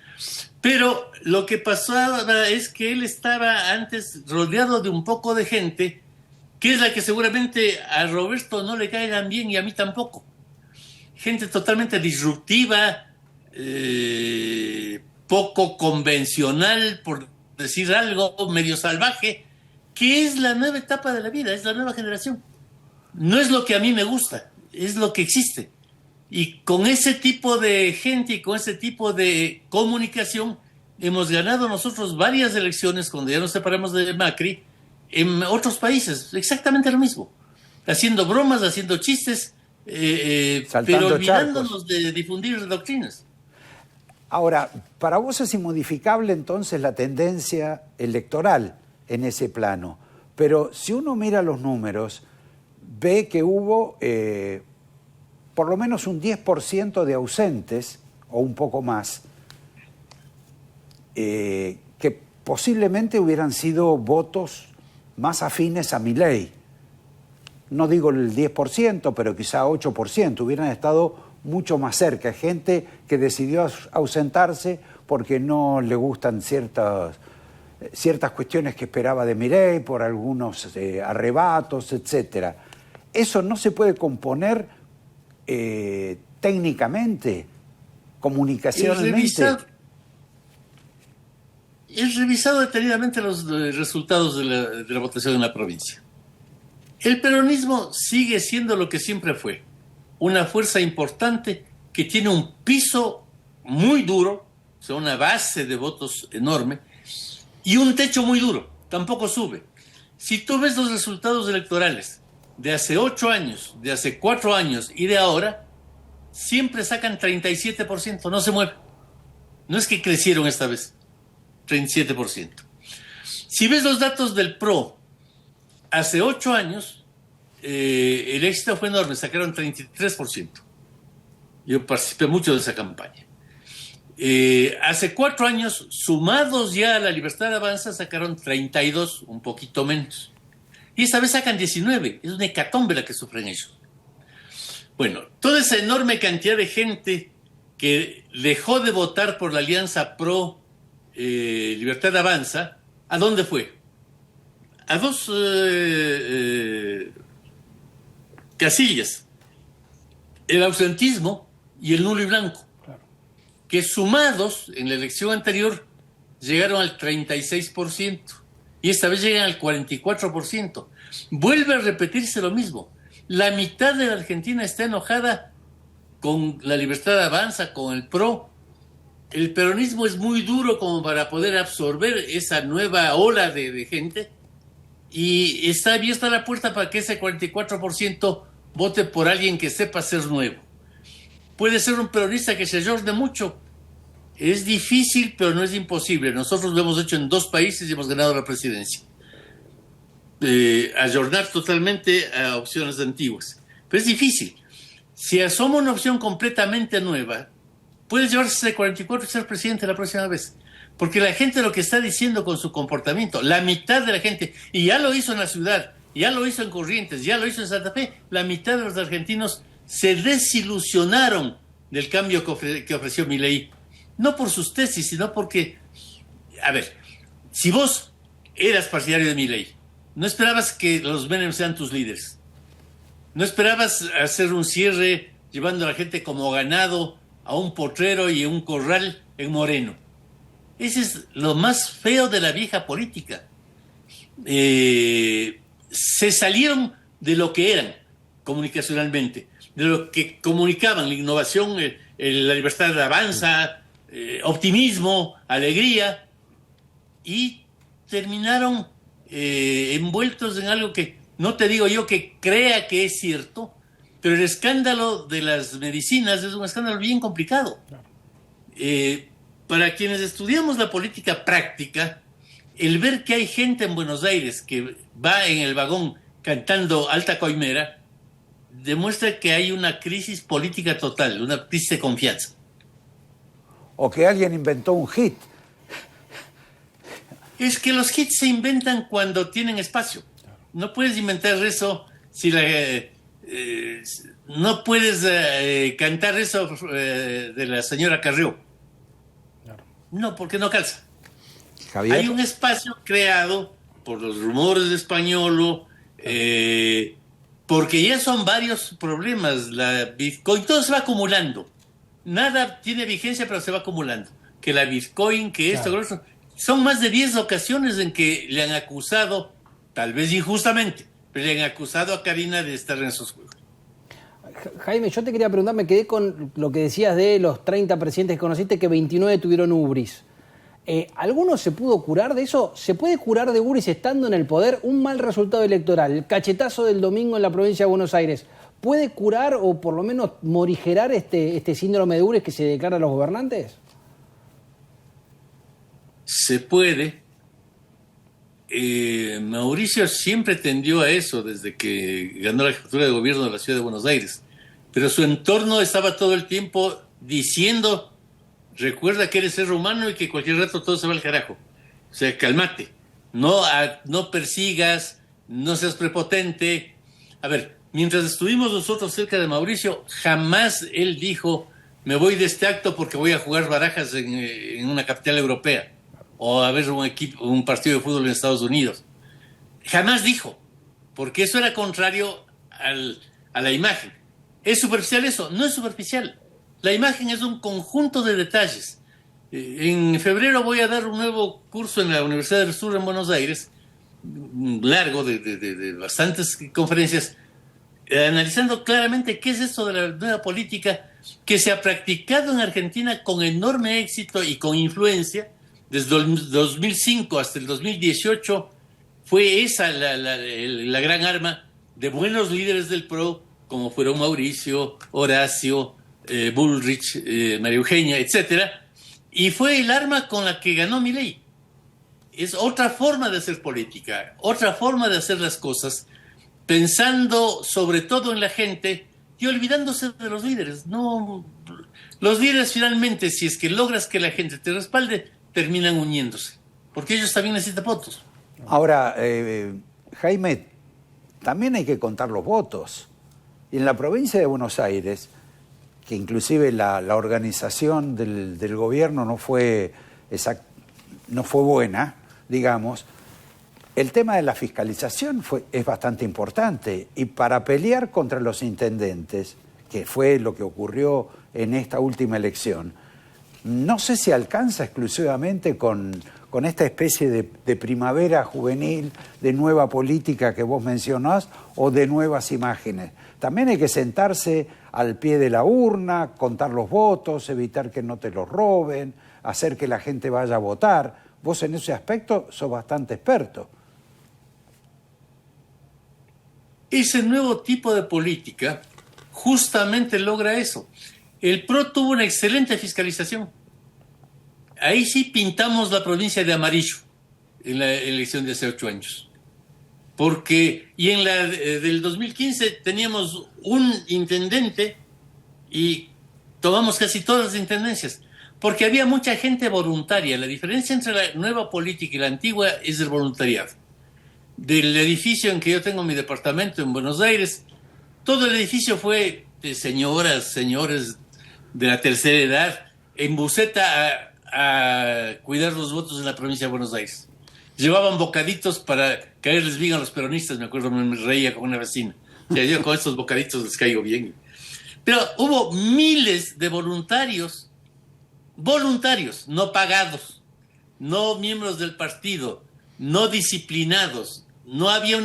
Pero lo que pasaba es que él estaba antes rodeado de un poco de gente que es la que seguramente a Roberto no le caigan bien y a mí tampoco. Gente totalmente disruptiva, poco convencional, por decir algo, medio salvaje, que es la nueva etapa de la vida, es la nueva generación. No es lo que a mí me gusta, es lo que existe. Y con ese tipo de gente y con ese tipo de comunicación hemos ganado nosotros varias elecciones cuando ya nos separamos de Macri en otros países, exactamente lo mismo. Haciendo bromas, haciendo chistes, pero olvidándonos de difundir doctrinas. Ahora, para vos es inmodificable entonces la tendencia electoral en ese plano, pero si uno mira los números, ve que hubo por lo menos un 10% de ausentes, o un poco más, que posiblemente hubieran sido votos más afines a Milei. No digo el 10%, pero quizá 8%, hubieran estado mucho más cerca. Gente que decidió ausentarse porque no le gustan ciertas cuestiones que esperaba de Milei, por algunos arrebatos, etc. Eso no se puede componer técnicamente, comunicacionalmente. He revisado detenidamente los resultados de la votación en la provincia. El peronismo sigue siendo lo que siempre fue, una fuerza importante que tiene un piso muy duro, o sea, una base de votos enorme, y un techo muy duro, tampoco sube. Si tú ves los resultados electorales de hace 8 años, de hace 4 años y de ahora, siempre sacan 37%, no se mueve. No es que crecieron esta vez, 37%. Si ves los datos del PRO, hace 8 años, el éxito fue enorme, sacaron 33%. Yo participé mucho de esa campaña. Hace 4 años, sumados ya a la Libertad Avanza, sacaron 32, un poquito menos. Y esta vez sacan 19, es una hecatombe la que sufren ellos. Bueno, toda esa enorme cantidad de gente que dejó de votar por la alianza PRO Libertad Avanza, ¿a dónde fue? A 2 casillas, el ausentismo y el nulo y blanco, claro, que sumados en la elección anterior llegaron al 36%. Y esta vez llegan al 44%. Vuelve a repetirse lo mismo. La mitad de la Argentina está enojada con la Libertad Avanza, con el PRO. El peronismo es muy duro como para poder absorber esa nueva ola de gente. Y está abierta la puerta para que ese 44% vote por alguien que sepa ser nuevo. Puede ser un peronista que se ayorne mucho. Es difícil, pero no es imposible. Nosotros lo hemos hecho en 2 países y hemos ganado la presidencia. Ayornar totalmente a opciones antiguas. Pero es difícil. Si asoma una opción completamente nueva, puedes llevarse ese 44 y ser presidente la próxima vez. Porque la gente lo que está diciendo con su comportamiento, la mitad de la gente, y ya lo hizo en la ciudad, ya lo hizo en Corrientes, ya lo hizo en Santa Fe, la mitad de los argentinos se desilusionaron del cambio que ofreció Milei. No por sus tesis, sino porque, a ver, si vos eras partidario de Milei, no esperabas que los Menem sean tus líderes. No esperabas hacer un cierre llevando a la gente como ganado a un potrero y un corral en Moreno. Ese es lo más feo de la vieja política. Se salieron de lo que eran comunicacionalmente, de lo que comunicaban, la innovación, la libertad de avanza, optimismo, alegría, y terminaron envueltos en algo que no te digo yo que crea que es cierto, pero el escándalo de las medicinas es un escándalo bien complicado. Para quienes estudiamos la política práctica, el ver que hay gente en Buenos Aires que va en el vagón cantando Alta Coimera demuestra que hay una crisis política total, una crisis de confianza. O que alguien inventó un hit. Es que los hits se inventan cuando tienen espacio. No puedes inventar eso si no puedes cantar eso de la señora Carrió. No, porque no calza. Javier. Hay un espacio creado por los rumores de Españolo, porque ya son varios problemas. La Bitcoin, todo se va acumulando. Nada tiene vigencia, pero se va acumulando. Que la Bitcoin, que esto, claro. Esto. Son más de 10 ocasiones en que le han acusado, tal vez injustamente, pero le han acusado a Karina de estar en esos juegos. Jaime, yo te quería preguntar, me quedé con lo que decías de los 30 presidentes que conociste, que 29 tuvieron ubris. ¿Alguno se pudo curar de eso? ¿Se puede curar de ubris estando en el poder? Un mal resultado electoral, el cachetazo del domingo en la provincia de Buenos Aires, ¿puede curar o por lo menos morigerar este síndrome de ubris que se declara a los gobernantes? Se puede. Mauricio siempre tendió a eso desde que ganó la jefatura de gobierno de la ciudad de Buenos Aires, pero su entorno estaba todo el tiempo diciendo: recuerda que eres ser humano y que cualquier rato todo se va al carajo. O sea, cálmate, no persigas, no seas prepotente. A ver, mientras estuvimos nosotros cerca de Mauricio, jamás él dijo: me voy de este acto porque voy a jugar barajas en una capital europea o a ver un partido de fútbol en Estados Unidos. Jamás dijo, porque eso era contrario a la imagen. ¿Es superficial eso? No es superficial. La imagen es un conjunto de detalles. En febrero voy a dar un nuevo curso en la Universidad del Sur en Buenos Aires, largo, de bastantes conferencias, analizando claramente qué es esto de la nueva política que se ha practicado en Argentina con enorme éxito y con influencia. Desde el 2005 hasta el 2018 fue esa la gran arma de buenos líderes del PRO, como fueron Mauricio, Horacio, Bullrich, María Eugenia, etcétera, y fue el arma con la que ganó Milei. Es otra forma de hacer política, otra forma de hacer las cosas, pensando sobre todo en la gente y olvidándose de los líderes. No, los líderes finalmente, si es que logras que la gente te respalde, terminan uniéndose, porque ellos también necesitan votos. Ahora, Jaime, también hay que contar los votos. Y en la provincia de Buenos Aires, que inclusive la organización del gobierno no fue buena, digamos, el tema de la fiscalización es bastante importante. Y para pelear contra los intendentes, que fue lo que ocurrió en esta última elección, no sé si alcanza exclusivamente con esta especie de primavera juvenil, de nueva política que vos mencionás, o de nuevas imágenes. También hay que sentarse al pie de la urna, contar los votos, evitar que no te los roben, hacer que la gente vaya a votar. Vos en ese aspecto sos bastante experto. Ese nuevo tipo de política justamente logra eso. El PRO tuvo una excelente fiscalización. Ahí sí pintamos la provincia de amarillo en la elección de hace 8 años. Y en la del 2015 teníamos un intendente y tomamos casi todas las intendencias, porque había mucha gente voluntaria. La diferencia entre la nueva política y la antigua es el voluntariado. Del edificio en que yo tengo mi departamento en Buenos Aires, todo el edificio fue de señoras, señores de la tercera edad, en buseta a cuidar los votos en la provincia de Buenos Aires. Llevaban bocaditos para caerles bien a los peronistas, me acuerdo, me reía con una vecina. O sea, yo con estos bocaditos les caigo bien. Pero hubo miles de voluntarios, no pagados, no miembros del partido, no disciplinados. No había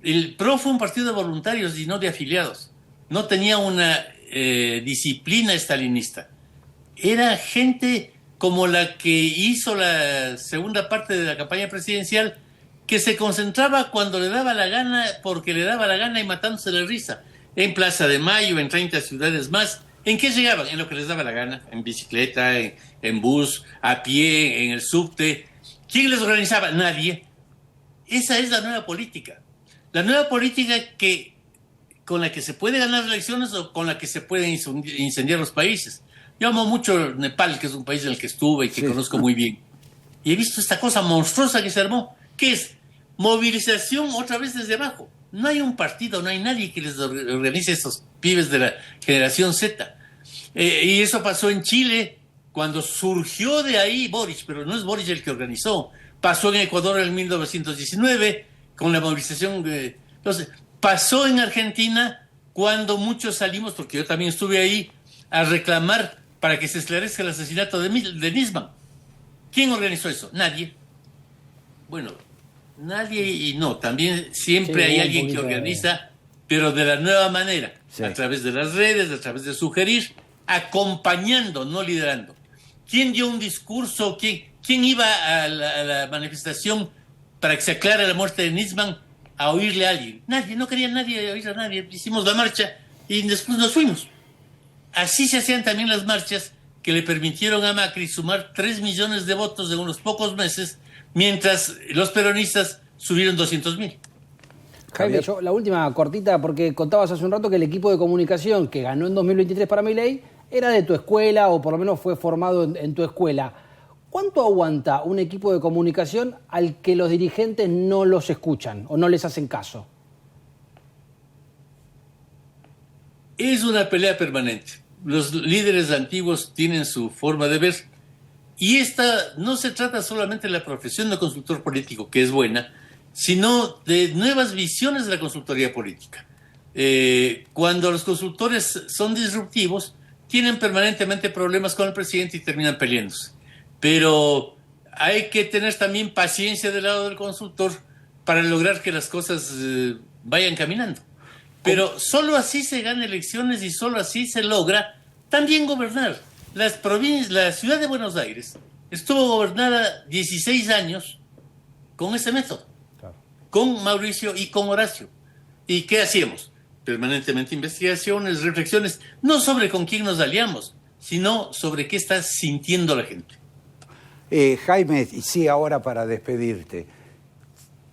el PRO fue un partido de voluntarios y no de afiliados. No tenía una disciplina estalinista. Era gente como la que hizo la segunda parte de la campaña presidencial, que se concentraba cuando le daba la gana, porque le daba la gana y matándose de risa. En Plaza de Mayo, en 30 ciudades más. ¿En qué llegaban? En lo que les daba la gana. En bicicleta, en bus, a pie, en el subte. ¿Quién les organizaba? Nadie. Esa es la nueva política. La nueva política con la que se puede ganar elecciones o con la que se pueden incendiar los países. Yo amo mucho Nepal, que es un país en el que estuve y que conozco muy bien. Y he visto esta cosa monstruosa que se armó, que es movilización otra vez desde abajo. No hay un partido, no hay nadie que les organice a estos pibes de la generación Z. Y eso pasó en Chile, cuando surgió de ahí Boric, pero no es Boric el que organizó. Pasó en Ecuador en 1919, con la movilización. Entonces, pasó en Argentina cuando muchos salimos, porque yo también estuve ahí, a reclamar para que se esclarezca el asesinato de Nisman. ¿Quién organizó eso? Nadie. Bueno, nadie y no. También siempre hay alguien que organiza, pero de la nueva manera, a través de las redes, a través de sugerir, acompañando, no liderando. ¿Quién dio un discurso? ¿Quién iba a la manifestación para que se aclare la muerte de Nisman a oírle a alguien? Nadie, no quería nadie oír a nadie. Hicimos la marcha y después nos fuimos. Así se hacían también las marchas que le permitieron a Macri sumar 3 millones de votos en unos pocos meses, mientras los peronistas subieron 200.000. Jaime, yo la última cortita, porque contabas hace un rato que el equipo de comunicación que ganó en 2023 para Milei era de tu escuela, o por lo menos fue formado en tu escuela. ¿Cuánto aguanta un equipo de comunicación al que los dirigentes no los escuchan o no les hacen caso? Es una pelea permanente. Los líderes antiguos tienen su forma de ver, y esta no se trata solamente de la profesión de consultor político, que es buena, sino de nuevas visiones de la consultoría política. Cuando los consultores son disruptivos, tienen permanentemente problemas con el presidente y terminan peleándose. Pero hay que tener también paciencia del lado del consultor para lograr que las cosas vayan caminando. Pero solo así se gana elecciones y solo así se logra también gobernar. La ciudad de Buenos Aires estuvo gobernada 16 años con ese método, con Mauricio y con Horacio. ¿Y qué hacíamos? Permanentemente investigaciones, reflexiones, no sobre con quién nos aliamos, sino sobre qué está sintiendo la gente. Jaime, y sí, ahora para despedirte,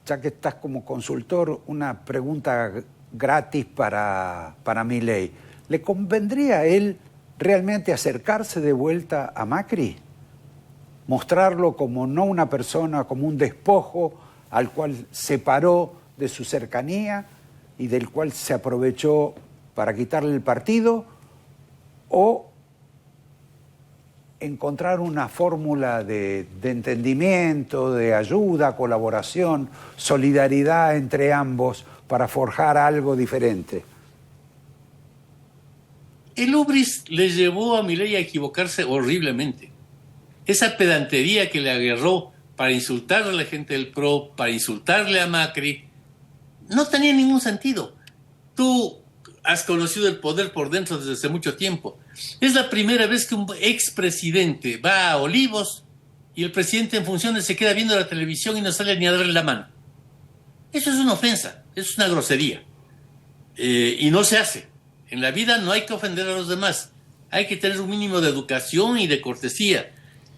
ya que estás como consultor, una pregunta gratis para Milei. ¿Le convendría a él realmente acercarse de vuelta a Macri? Mostrarlo como no una persona, como un despojo al cual separó de su cercanía y del cual se aprovechó para quitarle el partido, o encontrar una fórmula de entendimiento, de ayuda, colaboración, solidaridad entre ambos para forjar algo diferente? El hubris le llevó a Milei a equivocarse horriblemente. Esa pedantería que le agarró para insultarle a la gente del PRO, para insultarle a Macri, no tenía ningún sentido. Tú has conocido el poder por dentro desde hace mucho tiempo. Es la primera vez que un expresidente va a Olivos y el presidente en funciones se queda viendo la televisión y no sale ni a darle la mano. Eso es una ofensa, es una grosería. Y no se hace. En la vida no hay que ofender a los demás. Hay que tener un mínimo de educación y de cortesía.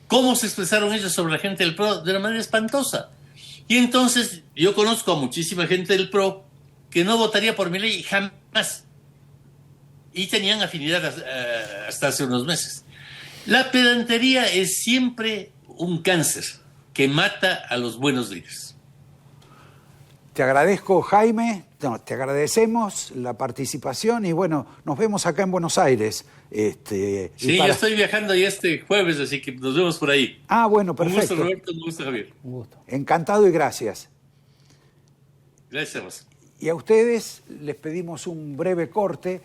¿Cómo se expresaron ellos sobre la gente del PRO? De una manera espantosa. Y entonces yo conozco a muchísima gente del PRO que no votaría por Milei jamás. Y tenían afinidad hasta hace unos meses. La pedantería es siempre un cáncer que mata a los buenos líderes. Te agradezco, Jaime, te agradecemos la participación y bueno, nos vemos acá en Buenos Aires. Sí, yo estoy viajando ya este jueves, así que nos vemos por ahí. Ah, bueno, perfecto. Un gusto, Roberto, un gusto, Javier. Un gusto. Encantado y gracias. Gracias a vos. Y a ustedes les pedimos un breve corte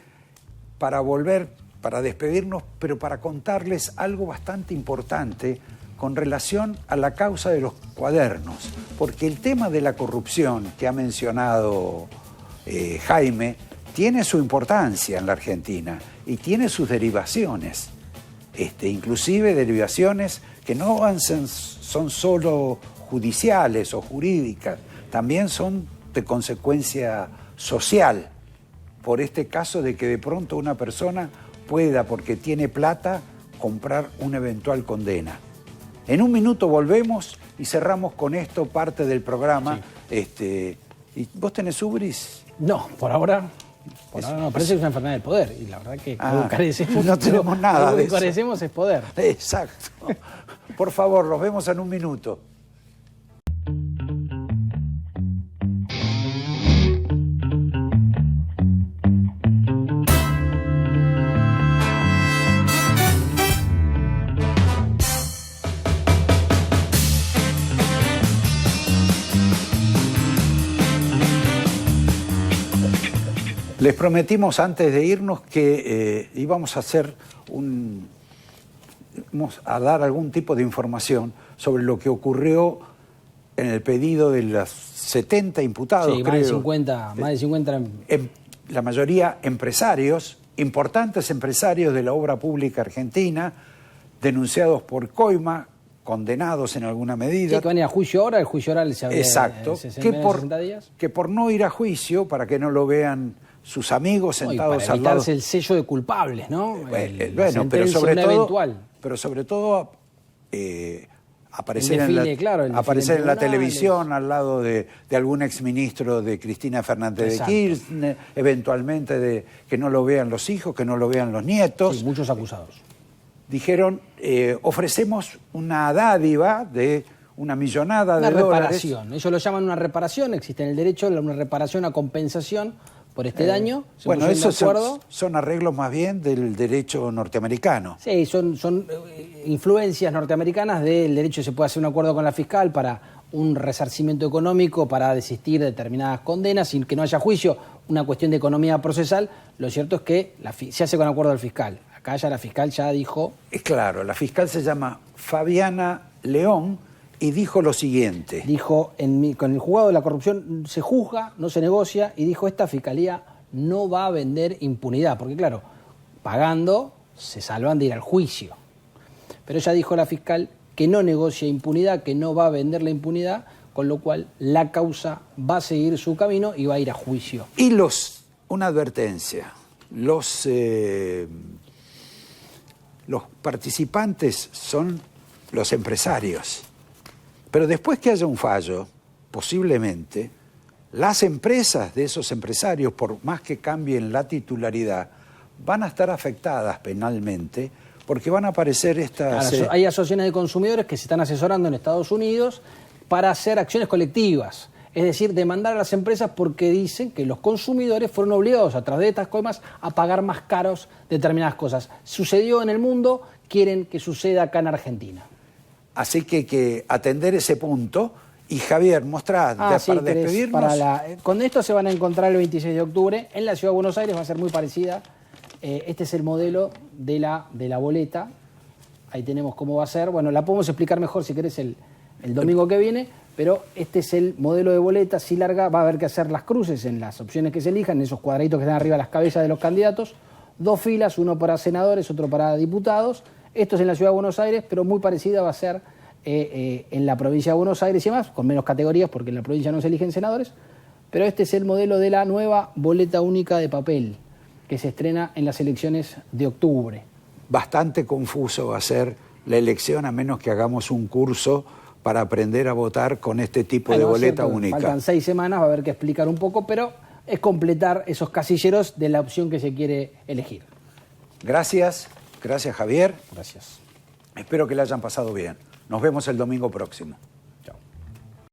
para volver, para despedirnos, pero para contarles algo bastante importante con relación a la causa de los cuadernos, porque el tema de la corrupción que ha mencionado Jaime tiene su importancia en la Argentina y tiene sus derivaciones, inclusive derivaciones que no son solo judiciales o jurídicas, también son de consecuencia social, por este caso de que de pronto una persona pueda, porque tiene plata, comprar una eventual condena. En un minuto volvemos y cerramos con esto parte del programa. Sí. ¿Y vos tenés ubris? No, por ahora no, parece que es una enfermedad del poder y la verdad que carecemos. No tenemos nada de eso. Lo que carecemos es poder. Exacto. Por favor, los vemos en un minuto. Les prometimos antes de irnos que íbamos a hacer a dar algún tipo de información sobre lo que ocurrió en el pedido de los 70 imputados, sí, creo. Más de 50. La mayoría empresarios, importantes empresarios de la obra pública argentina, denunciados por coima, condenados en alguna medida. Sí, que van a ir a juicio ahora, el juicio oral se abre. Exacto. 60 días. Que por no ir a juicio, para que no lo vean sus amigos sentados para al lado. evitarse el sello de culpables, ¿no? Bueno, pero sobre todo aparecer en la televisión al lado de algún exministro de Cristina Fernández de Kirchner, eventualmente de que no lo vean los hijos, que no lo vean los nietos. Sí, muchos acusados. Dijeron, ofrecemos una dádiva de una millonada de reparación. dólares. Ellos lo llaman una reparación, existe en el derecho una reparación, una compensación por este daño. Bueno, esos son arreglos más bien del derecho norteamericano. Sí, son influencias norteamericanas del derecho. Se puede hacer un acuerdo con la fiscal para un resarcimiento económico, para desistir de determinadas condenas sin que no haya juicio, una cuestión de economía procesal. Lo cierto es que se hace con acuerdo del fiscal. Acá ya la fiscal ya dijo... Claro, la fiscal se llama Fabiana León y dijo lo siguiente. Dijo, con el juzgado de la corrupción se juzga, no se negocia, y dijo, esta fiscalía no va a vender impunidad, porque claro, pagando se salvan de ir al juicio. Pero ella dijo, la fiscal, que no negocia impunidad, que no va a vender la impunidad, con lo cual la causa va a seguir su camino y va a ir a juicio. Y una advertencia, los participantes son los empresarios. Pero después que haya un fallo, posiblemente, las empresas de esos empresarios, por más que cambien la titularidad, van a estar afectadas penalmente porque van a aparecer estas... Claro, hay asociaciones de consumidores que se están asesorando en Estados Unidos para hacer acciones colectivas. Es decir, demandar a las empresas porque dicen que los consumidores fueron obligados a través de estas coimas a pagar más caros determinadas cosas. Sucedió en el mundo, quieren que suceda acá en Argentina. Así que hay que atender ese punto. Y Javier, mostrá para despedirnos. Con esto se van a encontrar el 26 de octubre en la Ciudad de Buenos Aires, va a ser muy parecida. Este es el modelo de la boleta. Ahí tenemos cómo va a ser. Bueno, la podemos explicar mejor si querés el domingo que viene, pero este es el modelo de boleta, así larga. Va a haber que hacer las cruces en las opciones que se elijan, en esos cuadraditos que están arriba de las cabezas de los candidatos. 2 filas, uno para senadores, otro para diputados. Esto es en la Ciudad de Buenos Aires, pero muy parecida va a ser en la provincia de Buenos Aires y demás, con menos categorías porque en la provincia no se eligen senadores. Pero este es el modelo de la nueva boleta única de papel, que se estrena en las elecciones de octubre. Bastante confuso va a ser la elección, a menos que hagamos un curso para aprender a votar con este tipo de boleta única. Faltan 6 semanas, va a haber que explicar un poco, pero es completar esos casilleros de la opción que se quiere elegir. Gracias Javier. Gracias. Espero que la hayan pasado bien. Nos vemos el domingo próximo.